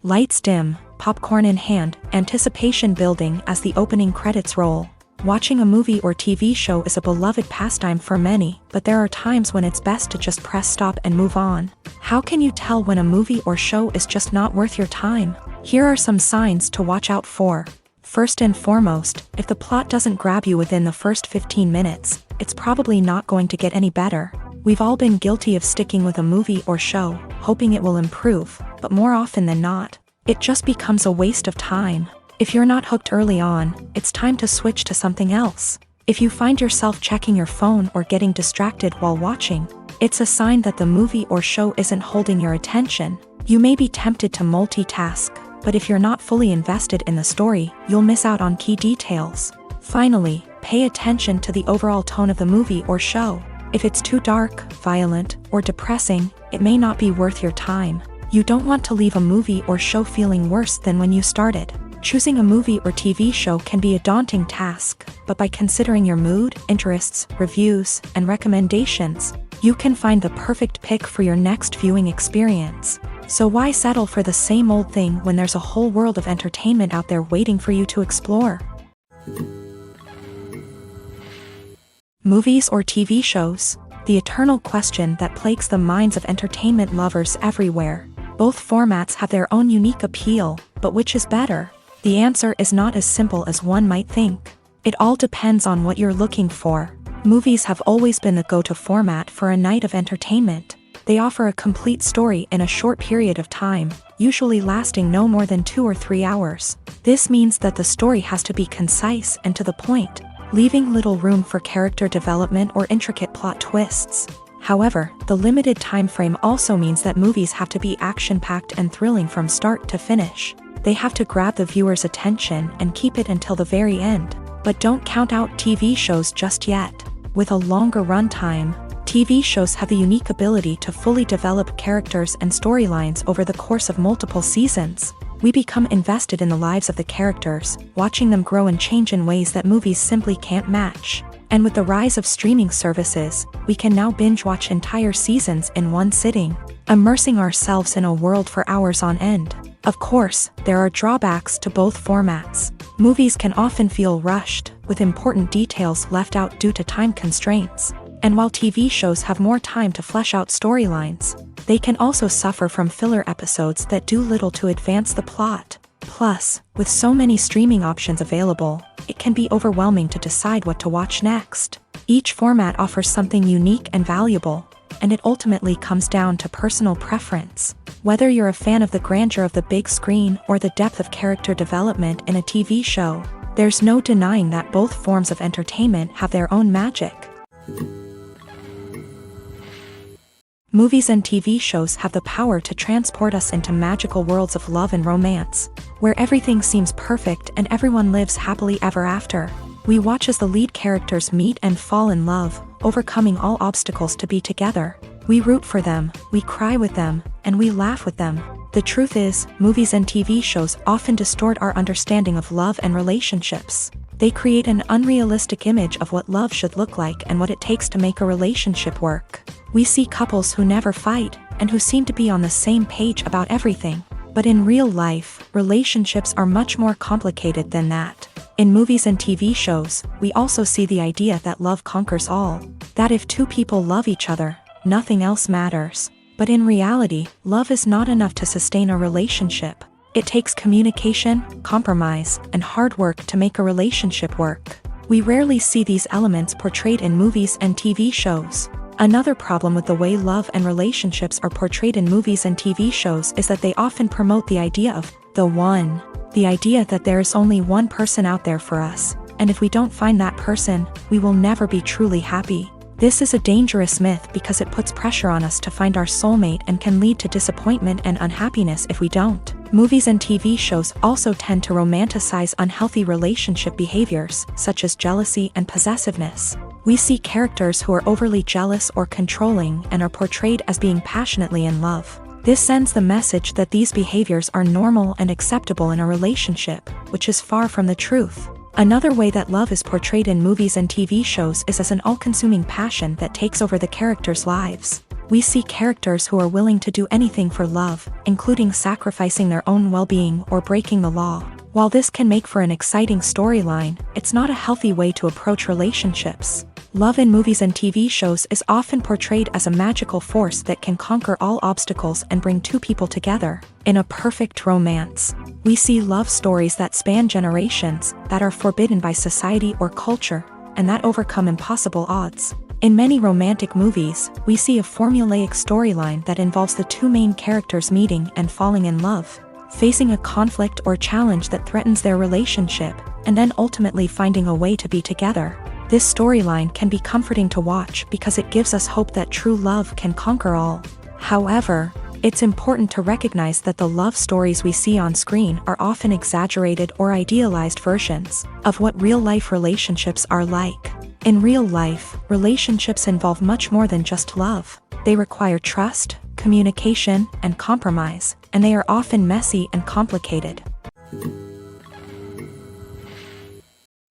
Lights dim, popcorn in hand, anticipation building as the opening credits roll. Watching a movie or TV show is a beloved pastime for many, but there are times when it's best to just press stop and move on. How can you tell when a movie or show is just not worth your time? Here are some signs to watch out for. First and foremost, if the plot doesn't grab you within the first 15 minutes, it's probably not going to get any better. We've all been guilty of sticking with a movie or show, hoping it will improve, but more often than not, it just becomes a waste of time. If you're not hooked early on, it's time to switch to something else. If you find yourself checking your phone or getting distracted while watching, it's a sign that the movie or show isn't holding your attention. You may be tempted to multitask, but if you're not fully invested in the story, you'll miss out on key details. Finally, pay attention to the overall tone of the movie or show. If it's too dark, violent, or depressing, it may not be worth your time. You don't want to leave a movie or show feeling worse than when you started. Choosing a movie or TV show can be a daunting task, but by considering your mood, interests, reviews, and recommendations, you can find the perfect pick for your next viewing experience. So why settle for the same old thing when there's a whole world of entertainment out there waiting for you to explore? Movies or TV shows? The eternal question that plagues the minds of entertainment lovers everywhere. Both formats have their own unique appeal, but which is better? The answer is not as simple as one might think. It all depends on what you're looking for. Movies have always been the go-to format for a night of entertainment. They offer a complete story in a short period of time, usually lasting no more than 2 or 3 hours. This means that the story has to be concise and to the point, leaving little room for character development or intricate plot twists. However, the limited time frame also means that movies have to be action-packed and thrilling from start to finish. They have to grab the viewer's attention and keep it until the very end. But don't count out TV shows just yet. With a longer runtime, TV shows have the unique ability to fully develop characters and storylines over the course of multiple seasons. We become invested in the lives of the characters, watching them grow and change in ways that movies simply can't match. And with the rise of streaming services, we can now binge-watch entire seasons in one sitting, immersing ourselves in a world for hours on end. Of course, there are drawbacks to both formats. Movies can often feel rushed, with important details left out due to time constraints. And while TV shows have more time to flesh out storylines, they can also suffer from filler episodes that do little to advance the plot. Plus, with so many streaming options available, it can be overwhelming to decide what to watch next. Each format offers something unique and valuable, and it ultimately comes down to personal preference. Whether you're a fan of the grandeur of the big screen or the depth of character development in a TV show, there's no denying that both forms of entertainment have their own magic. Movies and TV shows have the power to transport us into magical worlds of love and romance, where everything seems perfect and everyone lives happily ever after. We watch as the lead characters meet and fall in love, overcoming all obstacles to be together. We root for them, we cry with them, and we laugh with them. The truth is, movies and TV shows often distort our understanding of love and relationships. They create an unrealistic image of what love should look like and what it takes to make a relationship work. We see couples who never fight, and who seem to be on the same page about everything. But in real life, relationships are much more complicated than that. In movies and TV shows, we also see the idea that love conquers all. That if two people love each other, nothing else matters. But in reality, love is not enough to sustain a relationship. It takes communication, compromise, and hard work to make a relationship work. We rarely see these elements portrayed in movies and TV shows. Another problem with the way love and relationships are portrayed in movies and TV shows is that they often promote the idea of the one. The idea that there is only one person out there for us, and if we don't find that person, we will never be truly happy. This is a dangerous myth because it puts pressure on us to find our soulmate and can lead to disappointment and unhappiness if we don't. Movies and TV shows also tend to romanticize unhealthy relationship behaviors, such as jealousy and possessiveness. We see characters who are overly jealous or controlling and are portrayed as being passionately in love. This sends the message that these behaviors are normal and acceptable in a relationship, which is far from the truth. Another way that love is portrayed in movies and TV shows is as an all-consuming passion that takes over the characters' lives. We see characters who are willing to do anything for love, including sacrificing their own well-being or breaking the law. While this can make for an exciting storyline, it's not a healthy way to approach relationships. Love in movies and TV shows is often portrayed as a magical force that can conquer all obstacles and bring two people together. In a perfect romance, we see love stories that span generations, that are forbidden by society or culture, and that overcome impossible odds. In many romantic movies, we see a formulaic storyline that involves the two main characters meeting and falling in love, facing a conflict or challenge that threatens their relationship, and then ultimately finding a way to be together. This storyline can be comforting to watch because it gives us hope that true love can conquer all. However, it's important to recognize that the love stories we see on screen are often exaggerated or idealized versions of what real-life relationships are like. In real life, relationships involve much more than just love. They require trust, communication, and compromise, and they are often messy and complicated.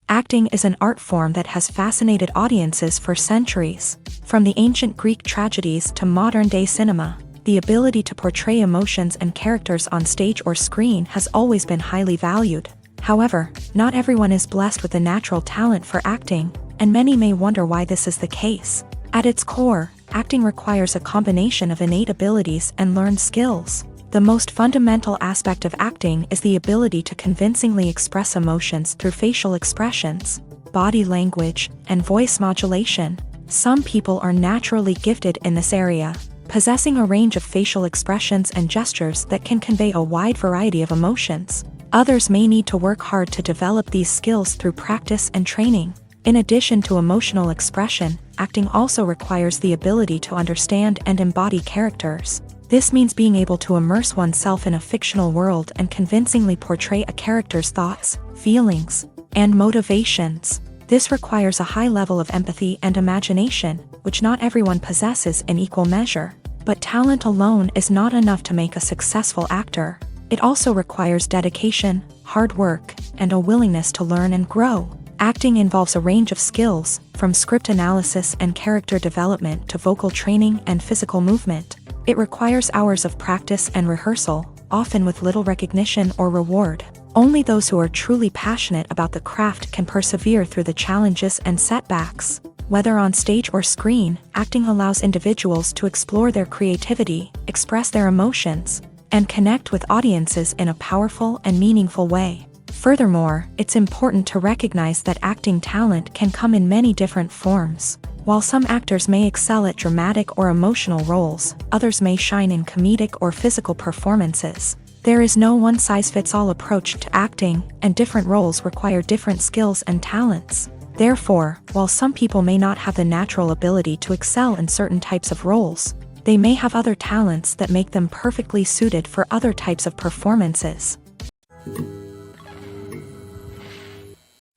Acting is an art form that has fascinated audiences for centuries. From the ancient Greek tragedies to modern-day cinema, the ability to portray emotions and characters on stage or screen has always been highly valued. However, not everyone is blessed with a natural talent for acting, and many may wonder why this is the case. At its core, acting requires a combination of innate abilities and learned skills. The most fundamental aspect of acting is the ability to convincingly express emotions through facial expressions, body language, and voice modulation. Some people are naturally gifted in this area, possessing a range of facial expressions and gestures that can convey a wide variety of emotions. Others may need to work hard to develop these skills through practice and training. In addition to emotional expression, acting also requires the ability to understand and embody characters. This means being able to immerse oneself in a fictional world and convincingly portray a character's thoughts, feelings, and motivations. This requires a high level of empathy and imagination, which not everyone possesses in equal measure. But talent alone is not enough to make a successful actor. It also requires dedication, hard work, and a willingness to learn and grow. Acting involves a range of skills, from script analysis and character development to vocal training and physical movement. It requires hours of practice and rehearsal, often with little recognition or reward. Only those who are truly passionate about the craft can persevere through the challenges and setbacks. Whether on stage or screen, acting allows individuals to explore their creativity, express their emotions, and connect with audiences in a powerful and meaningful way. Furthermore, it's important to recognize that acting talent can come in many different forms. While some actors may excel at dramatic or emotional roles, others may shine in comedic or physical performances. There is no one-size-fits-all approach to acting, and different roles require different skills and talents. Therefore, while some people may not have the natural ability to excel in certain types of roles, they may have other talents that make them perfectly suited for other types of performances.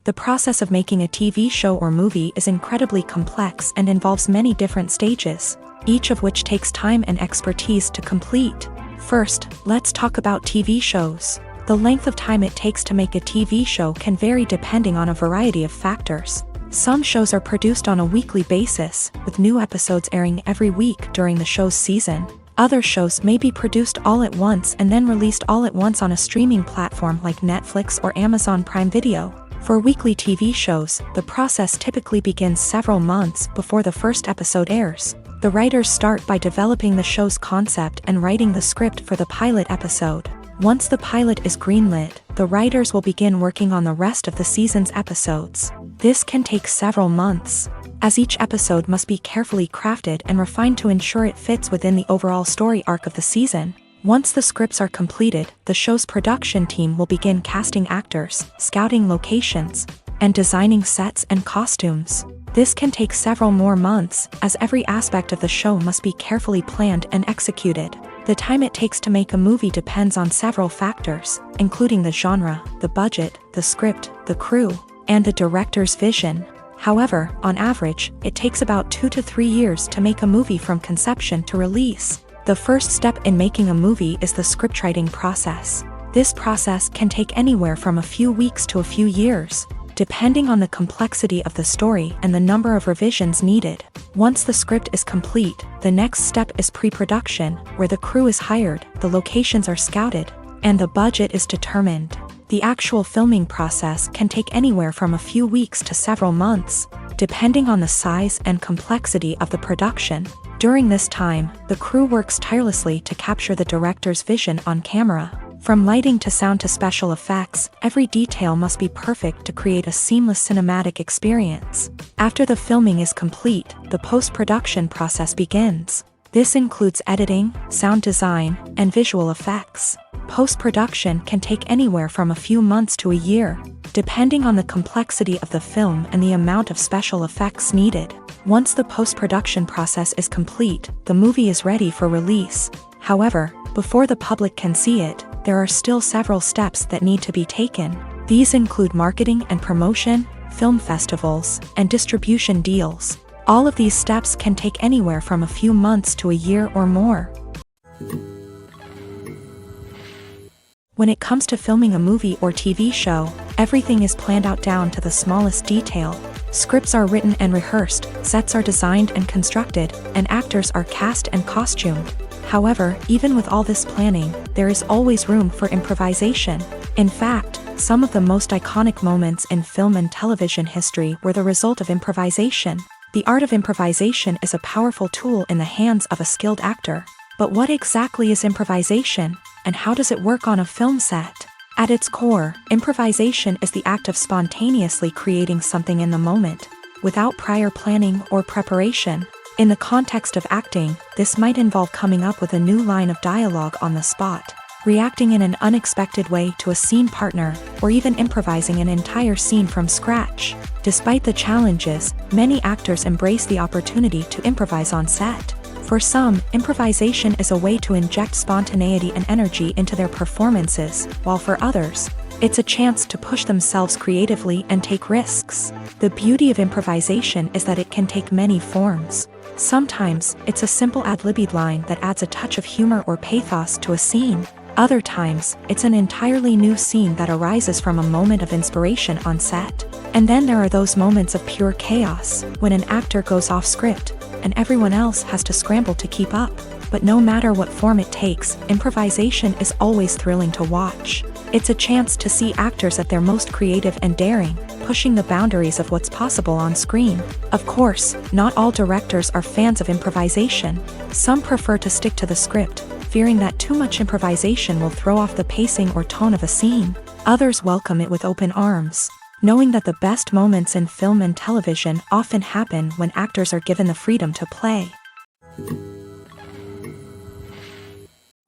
The process of making a TV show or movie is incredibly complex and involves many different stages, each of which takes time and expertise to complete. First, let's talk about TV shows. The length of time it takes to make a TV show can vary depending on a variety of factors. Some shows are produced on a weekly basis, with new episodes airing every week during the show's season. Other shows may be produced all at once and then released all at once on a streaming platform like Netflix or Amazon Prime Video. For weekly TV shows, the process typically begins several months before the first episode airs. The writers start by developing the show's concept and writing the script for the pilot episode. Once the pilot is greenlit, the writers will begin working on the rest of the season's episodes. This can take several months, as each episode must be carefully crafted and refined to ensure it fits within the overall story arc of the season. Once the scripts are completed, the show's production team will begin casting actors, scouting locations, and designing sets and costumes. This can take several more months, as every aspect of the show must be carefully planned and executed. The time it takes to make a movie depends on several factors, including the genre, the budget, the script, the crew, and the director's vision. However, on average, it takes about 2 to 3 years to make a movie from conception to release. The first step in making a movie is the scriptwriting process. This process can take anywhere from a few weeks to a few years, depending on the complexity of the story and the number of revisions needed. Once the script is complete, the next step is pre-production, where the crew is hired, the locations are scouted, and the budget is determined. The actual filming process can take anywhere from a few weeks to several months, depending on the size and complexity of the production. During this time, the crew works tirelessly to capture the director's vision on camera. From lighting to sound to special effects, every detail must be perfect to create a seamless cinematic experience. After the filming is complete, the post-production process begins. This includes editing, sound design, and visual effects. Post-production can take anywhere from a few months to a year, depending on the complexity of the film and the amount of special effects needed. Once the post-production process is complete, the movie is ready for release. However, before the public can see it, there are still several steps that need to be taken. These include marketing and promotion, film festivals, and distribution deals. All of these steps can take anywhere from a few months to a year or more. When it comes to filming a movie or TV show, everything is planned out down to the smallest detail. Scripts are written and rehearsed, sets are designed and constructed, and actors are cast and costumed. However, even with all this planning, there is always room for improvisation. In fact, some of the most iconic moments in film and television history were the result of improvisation. The art of improvisation is a powerful tool in the hands of a skilled actor. But what exactly is improvisation, and how does it work on a film set? At its core, improvisation is the act of spontaneously creating something in the moment, without prior planning or preparation. In the context of acting, this might involve coming up with a new line of dialogue on the spot, reacting in an unexpected way to a scene partner, or even improvising an entire scene from scratch. Despite the challenges, many actors embrace the opportunity to improvise on set. For some, improvisation is a way to inject spontaneity and energy into their performances, while for others, it's a chance to push themselves creatively and take risks. The beauty of improvisation is that it can take many forms. Sometimes, it's a simple ad-libbed line that adds a touch of humor or pathos to a scene. Other times, it's an entirely new scene that arises from a moment of inspiration on set. And then there are those moments of pure chaos, when an actor goes off script, and everyone else has to scramble to keep up. But no matter what form it takes, improvisation is always thrilling to watch. It's a chance to see actors at their most creative and daring, pushing the boundaries of what's possible on screen. Of course, not all directors are fans of improvisation. Some prefer to stick to the script, fearing that too much improvisation will throw off the pacing or tone of a scene. Others welcome it with open arms, knowing that the best moments in film and television often happen when actors are given the freedom to play.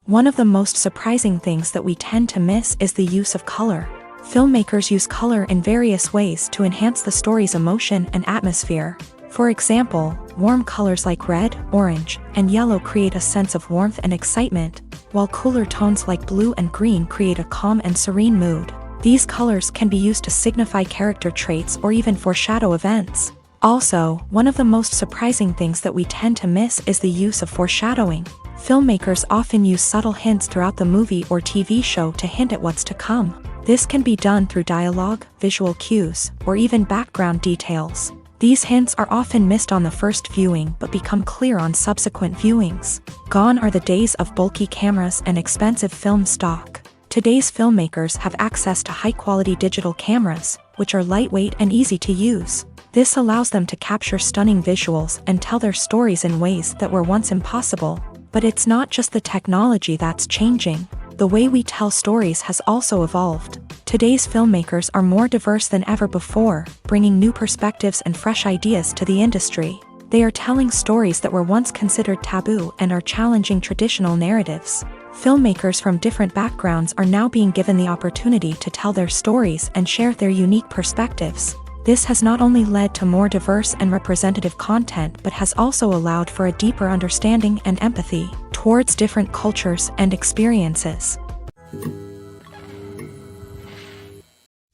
One of the most surprising things that we tend to miss is the use of color. Filmmakers use color in various ways to enhance the story's emotion and atmosphere. For example, warm colors like red, orange, and yellow create a sense of warmth and excitement, while cooler tones like blue and green create a calm and serene mood. These colors can be used to signify character traits or even foreshadow events. Also, one of the most surprising things that we tend to miss is the use of foreshadowing. Filmmakers often use subtle hints throughout the movie or TV show to hint at what's to come. This can be done through dialogue, visual cues, or even background details. These hints are often missed on the first viewing but become clear on subsequent viewings. Gone are the days of bulky cameras and expensive film stock. Today's filmmakers have access to high-quality digital cameras, which are lightweight and easy to use. This allows them to capture stunning visuals and tell their stories in ways that were once impossible. But it's not just the technology that's changing. The way we tell stories has also evolved. Today's filmmakers are more diverse than ever before, bringing new perspectives and fresh ideas to the industry. They are telling stories that were once considered taboo and are challenging traditional narratives. Filmmakers from different backgrounds are now being given the opportunity to tell their stories and share their unique perspectives. This has not only led to more diverse and representative content but has also allowed for a deeper understanding and empathy towards different cultures and experiences.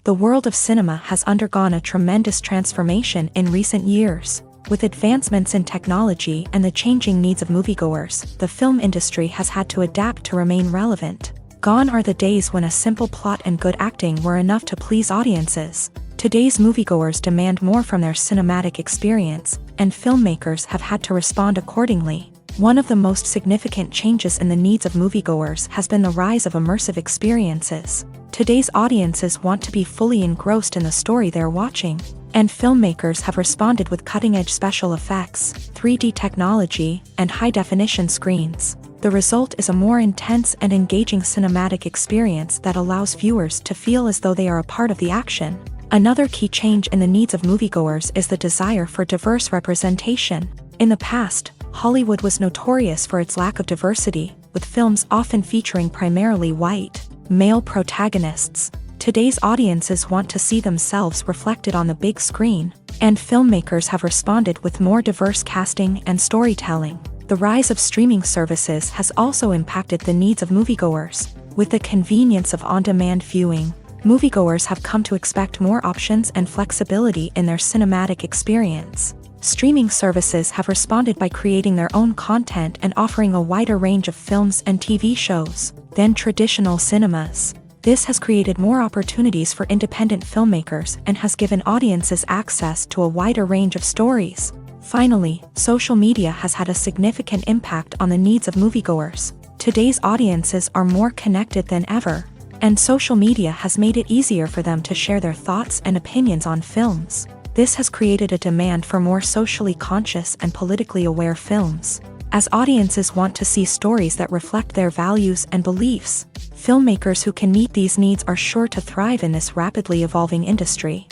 The world of cinema has undergone a tremendous transformation in recent years. With advancements in technology and the changing needs of moviegoers, the film industry has had to adapt to remain relevant. Gone are the days when a simple plot and good acting were enough to please audiences. Today's moviegoers demand more from their cinematic experience, and filmmakers have had to respond accordingly. One of the most significant changes in the needs of moviegoers has been the rise of immersive experiences. Today's audiences want to be fully engrossed in the story they're watching, and filmmakers have responded with cutting-edge special effects, 3D technology, and high-definition screens. The result is a more intense and engaging cinematic experience that allows viewers to feel as though they are a part of the action. Another key change in the needs of moviegoers is the desire for diverse representation. In the past, Hollywood was notorious for its lack of diversity, with films often featuring primarily white, male protagonists. Today's audiences want to see themselves reflected on the big screen, and filmmakers have responded with more diverse casting and storytelling. The rise of streaming services has also impacted the needs of moviegoers. With the convenience of on-demand viewing, moviegoers have come to expect more options and flexibility in their cinematic experience. Streaming services have responded by creating their own content and offering a wider range of films and TV shows than traditional cinemas. This has created more opportunities for independent filmmakers and has given audiences access to a wider range of stories. Finally, social media has had a significant impact on the needs of moviegoers. Today's audiences are more connected than ever, and social media has made it easier for them to share their thoughts and opinions on films. This has created a demand for more socially conscious and politically aware films. As audiences want to see stories that reflect their values and beliefs, filmmakers who can meet these needs are sure to thrive in this rapidly evolving industry.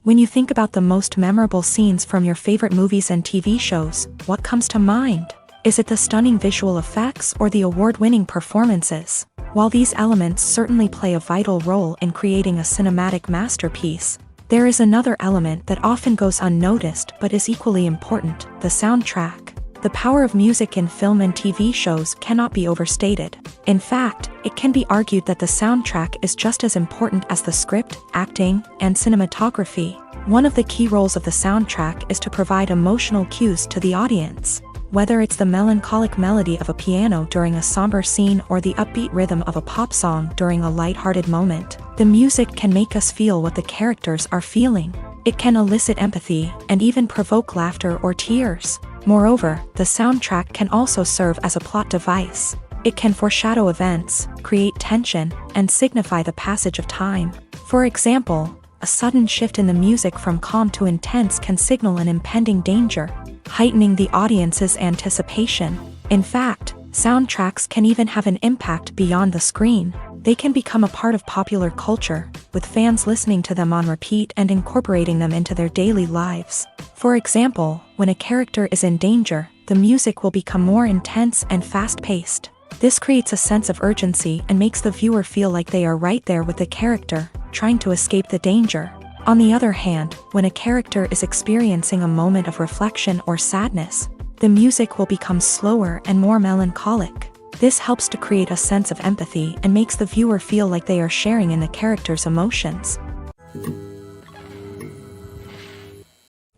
When you think about the most memorable scenes from your favorite movies and TV shows, what comes to mind? Is it the stunning visual effects or the award-winning performances? While these elements certainly play a vital role in creating a cinematic masterpiece, there is another element that often goes unnoticed but is equally important: the soundtrack. The power of music in film and TV shows cannot be overstated. In fact, it can be argued that the soundtrack is just as important as the script, acting, and cinematography. One of the key roles of the soundtrack is to provide emotional cues to the audience. Whether it's the melancholic melody of a piano during a somber scene or the upbeat rhythm of a pop song during a light-hearted moment, the music can make us feel what the characters are feeling. It can elicit empathy and even provoke laughter or tears. Moreover, the soundtrack can also serve as a plot device. It can foreshadow events, create tension, and signify the passage of time. For example, a sudden shift in the music from calm to intense can signal an impending danger, heightening the audience's anticipation. In fact, soundtracks can even have an impact beyond the screen. They can become a part of popular culture, with fans listening to them on repeat and incorporating them into their daily lives. For example, when a character is in danger, the music will become more intense and fast-paced. This creates a sense of urgency and makes the viewer feel like they are right there with the character, trying to escape the danger. On the other hand, when a character is experiencing a moment of reflection or sadness, the music will become slower and more melancholic. This helps to create a sense of empathy and makes the viewer feel like they are sharing in the character's emotions.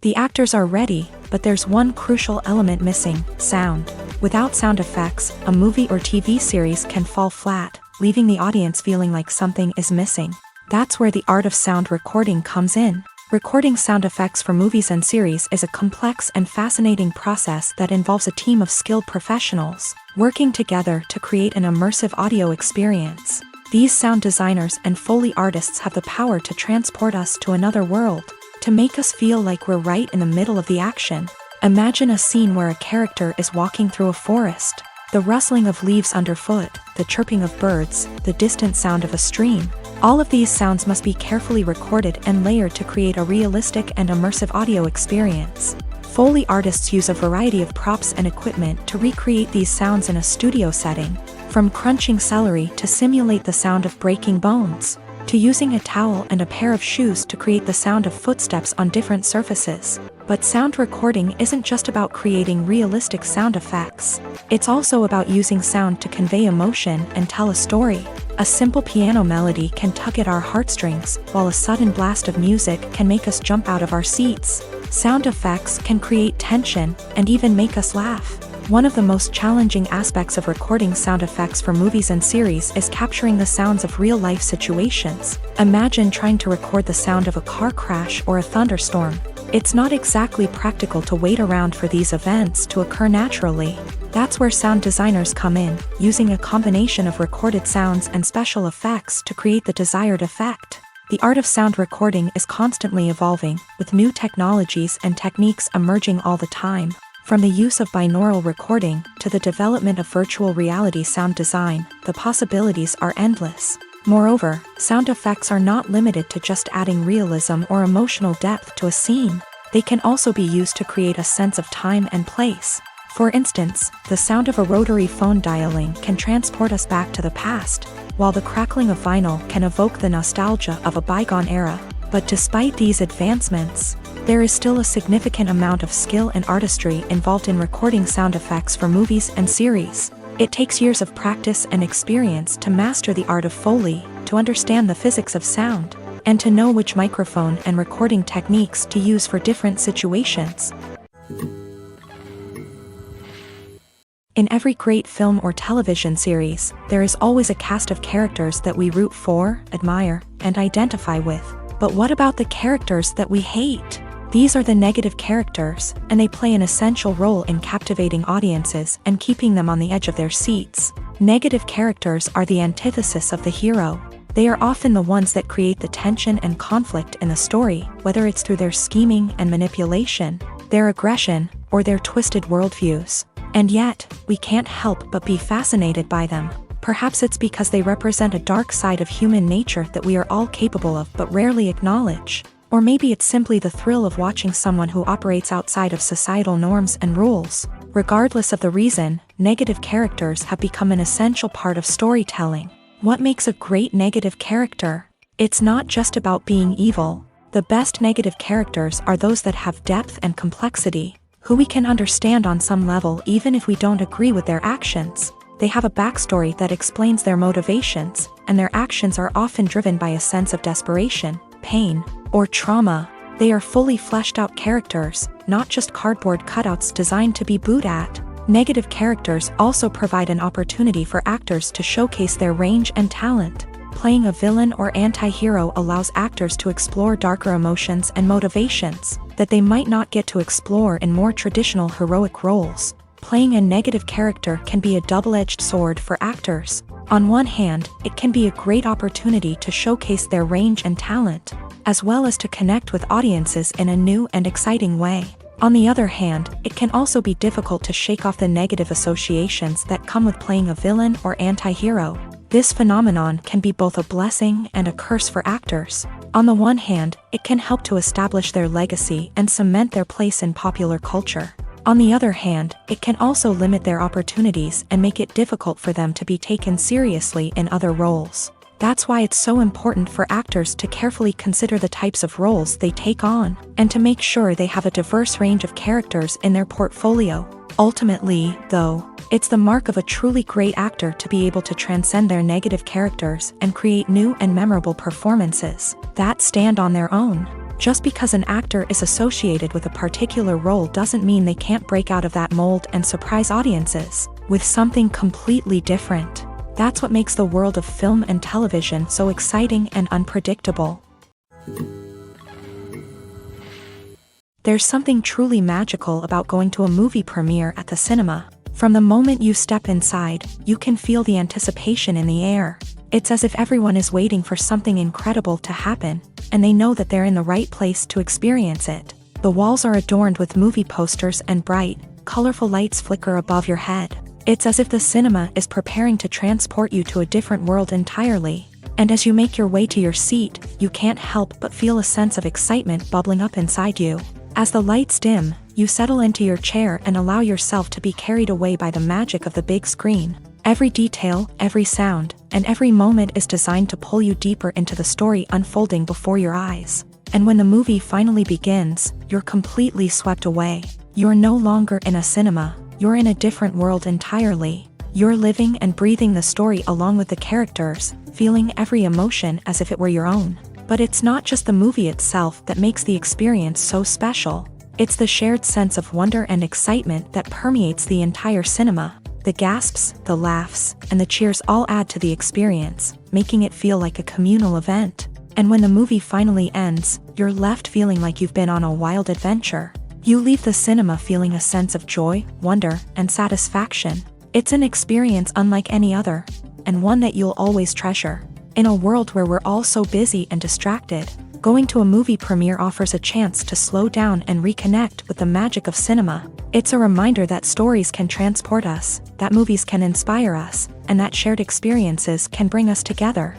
The actors are ready, but there's one crucial element missing: sound. Without sound effects, a movie or TV series can fall flat, leaving the audience feeling like something is missing. That's where the art of sound recording comes in. Recording sound effects for movies and series is a complex and fascinating process that involves a team of skilled professionals working together to create an immersive audio experience. These sound designers and Foley artists have the power to transport us to another world, to make us feel like we're right in the middle of the action. Imagine a scene where a character is walking through a forest. The rustling of leaves underfoot, the chirping of birds, the distant sound of a stream. All of these sounds must be carefully recorded and layered to create a realistic and immersive audio experience. Foley artists use a variety of props and equipment to recreate these sounds in a studio setting, from crunching celery to simulate the sound of breaking bones, to using a towel and a pair of shoes to create the sound of footsteps on different surfaces. But sound recording isn't just about creating realistic sound effects. It's also about using sound to convey emotion and tell a story. A simple piano melody can tug at our heartstrings, while a sudden blast of music can make us jump out of our seats. Sound effects can create tension and even make us laugh. One of the most challenging aspects of recording sound effects for movies and series is capturing the sounds of real-life situations. Imagine trying to record the sound of a car crash or a thunderstorm. It's not exactly practical to wait around for these events to occur naturally. That's where sound designers come in, using a combination of recorded sounds and special effects to create the desired effect. The art of sound recording is constantly evolving, with new technologies and techniques emerging all the time. From the use of binaural recording to the development of virtual reality sound design, the possibilities are endless. Moreover, sound effects are not limited to just adding realism or emotional depth to a scene. They can also be used to create a sense of time and place. For instance, the sound of a rotary phone dialing can transport us back to the past, while the crackling of vinyl can evoke the nostalgia of a bygone era. But despite these advancements, there is still a significant amount of skill and artistry involved in recording sound effects for movies and series. It takes years of practice and experience to master the art of Foley, to understand the physics of sound, and to know which microphone and recording techniques to use for different situations. In every great film or television series, there is always a cast of characters that we root for, admire, and identify with. But what about the characters that we hate? These are the negative characters, and they play an essential role in captivating audiences and keeping them on the edge of their seats. Negative characters are the antithesis of the hero. They are often the ones that create the tension and conflict in the story, whether it's through their scheming and manipulation, their aggression, or their twisted worldviews. And yet, we can't help but be fascinated by them. Perhaps it's because they represent a dark side of human nature that we are all capable of but rarely acknowledge. Or maybe it's simply the thrill of watching someone who operates outside of societal norms and rules. Regardless of the reason, negative characters have become an essential part of storytelling. What makes a great negative character? It's not just about being evil. The best negative characters are those that have depth and complexity, who we can understand on some level even if we don't agree with their actions. They have a backstory that explains their motivations, and their actions are often driven by a sense of desperation, pain, or trauma. They are fully fleshed out characters, not just cardboard cutouts designed to be booed at. Negative characters also provide an opportunity for actors to showcase their range and talent. Playing a villain or anti-hero allows actors to explore darker emotions and motivations, that they might not get to explore in more traditional heroic roles. Playing a negative character can be a double-edged sword for actors. On one hand, it can be a great opportunity to showcase their range and talent, as well as to connect with audiences in a new and exciting way. On the other hand, it can also be difficult to shake off the negative associations that come with playing a villain or anti-hero. This phenomenon can be both a blessing and a curse for actors. On the one hand, it can help to establish their legacy and cement their place in popular culture. On the other hand, it can also limit their opportunities and make it difficult for them to be taken seriously in other roles. That's why it's so important for actors to carefully consider the types of roles they take on, and to make sure they have a diverse range of characters in their portfolio. Ultimately, though, it's the mark of a truly great actor to be able to transcend their negative characters and create new and memorable performances that stand on their own. Just because an actor is associated with a particular role doesn't mean they can't break out of that mold and surprise audiences with something completely different. That's what makes the world of film and television so exciting and unpredictable. There's something truly magical about going to a movie premiere at the cinema. From the moment you step inside, you can feel the anticipation in the air. It's as if everyone is waiting for something incredible to happen, and they know that they're in the right place to experience it. The walls are adorned with movie posters and bright, colorful lights flicker above your head. It's as if the cinema is preparing to transport you to a different world entirely. And as you make your way to your seat, you can't help but feel a sense of excitement bubbling up inside you. As the lights dim, you settle into your chair and allow yourself to be carried away by the magic of the big screen. Every detail, every sound, and every moment is designed to pull you deeper into the story unfolding before your eyes. And when the movie finally begins, you're completely swept away. You're no longer in a cinema, you're in a different world entirely. You're living and breathing the story along with the characters, feeling every emotion as if it were your own. But it's not just the movie itself that makes the experience so special. It's the shared sense of wonder and excitement that permeates the entire cinema. The gasps, the laughs, and the cheers all add to the experience, making it feel like a communal event. And when the movie finally ends, you're left feeling like you've been on a wild adventure. You leave the cinema feeling a sense of joy, wonder, and satisfaction. It's an experience unlike any other, and one that you'll always treasure. In a world where we're all so busy and distracted, going to a movie premiere offers a chance to slow down and reconnect with the magic of cinema. It's a reminder that stories can transport us, that movies can inspire us, and that shared experiences can bring us together.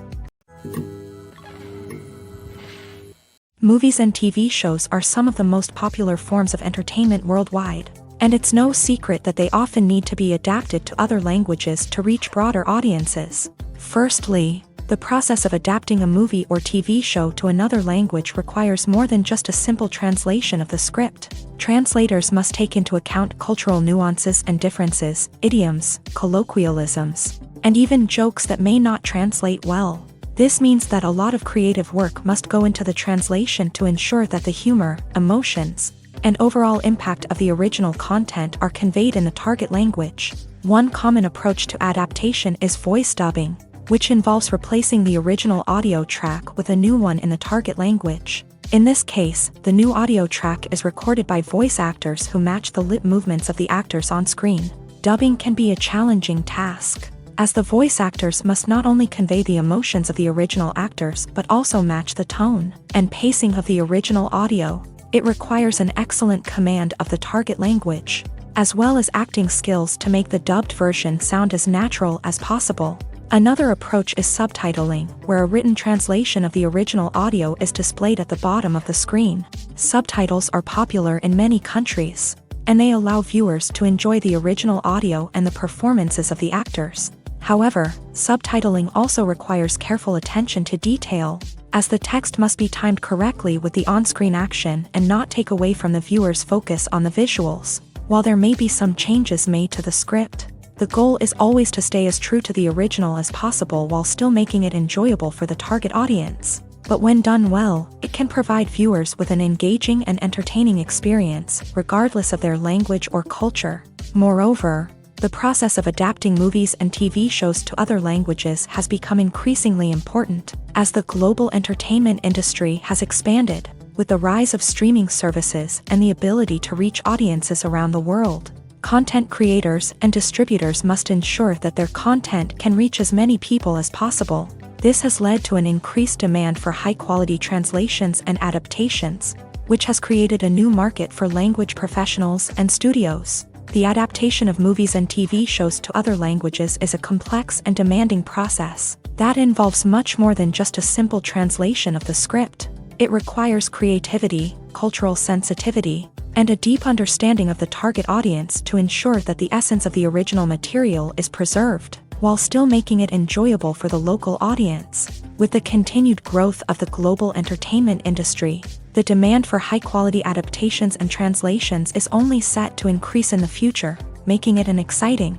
Movies and TV shows are some of the most popular forms of entertainment worldwide, and it's no secret that they often need to be adapted to other languages to reach broader audiences. Firstly, the process of adapting a movie or TV show to another language requires more than just a simple translation of the script. Translators must take into account cultural nuances and differences, idioms, colloquialisms, and even jokes that may not translate well. This means that a lot of creative work must go into the translation to ensure that the humor, emotions, and overall impact of the original content are conveyed in the target language. One common approach to adaptation is voice dubbing, which involves replacing the original audio track with a new one in the target language. In this case, the new audio track is recorded by voice actors who match the lip movements of the actors on screen. Dubbing can be a challenging task, as the voice actors must not only convey the emotions of the original actors but also match the tone and pacing of the original audio. It requires an excellent command of the target language, as well as acting skills to make the dubbed version sound as natural as possible. Another approach is subtitling, where a written translation of the original audio is displayed at the bottom of the screen. Subtitles are popular in many countries, and they allow viewers to enjoy the original audio and the performances of the actors. However, subtitling also requires careful attention to detail, as the text must be timed correctly with the on-screen action and not take away from the viewer's focus on the visuals. While there may be some changes made to the script, the goal is always to stay as true to the original as possible while still making it enjoyable for the target audience. But when done well, it can provide viewers with an engaging and entertaining experience, regardless of their language or culture. Moreover, the process of adapting movies and TV shows to other languages has become increasingly important, as the global entertainment industry has expanded. With the rise of streaming services and the ability to reach audiences around the world, content creators and distributors must ensure that their content can reach as many people as possible. This has led to an increased demand for high-quality translations and adaptations, which has created a new market for language professionals and studios. The adaptation of movies and TV shows to other languages is a complex and demanding process that involves much more than just a simple translation of the script. It requires creativity, cultural sensitivity, and a deep understanding of the target audience to ensure that the essence of the original material is preserved, while still making it enjoyable for the local audience. With the continued growth of the global entertainment industry, the demand for high-quality adaptations and translations is only set to increase in the future, making it an exciting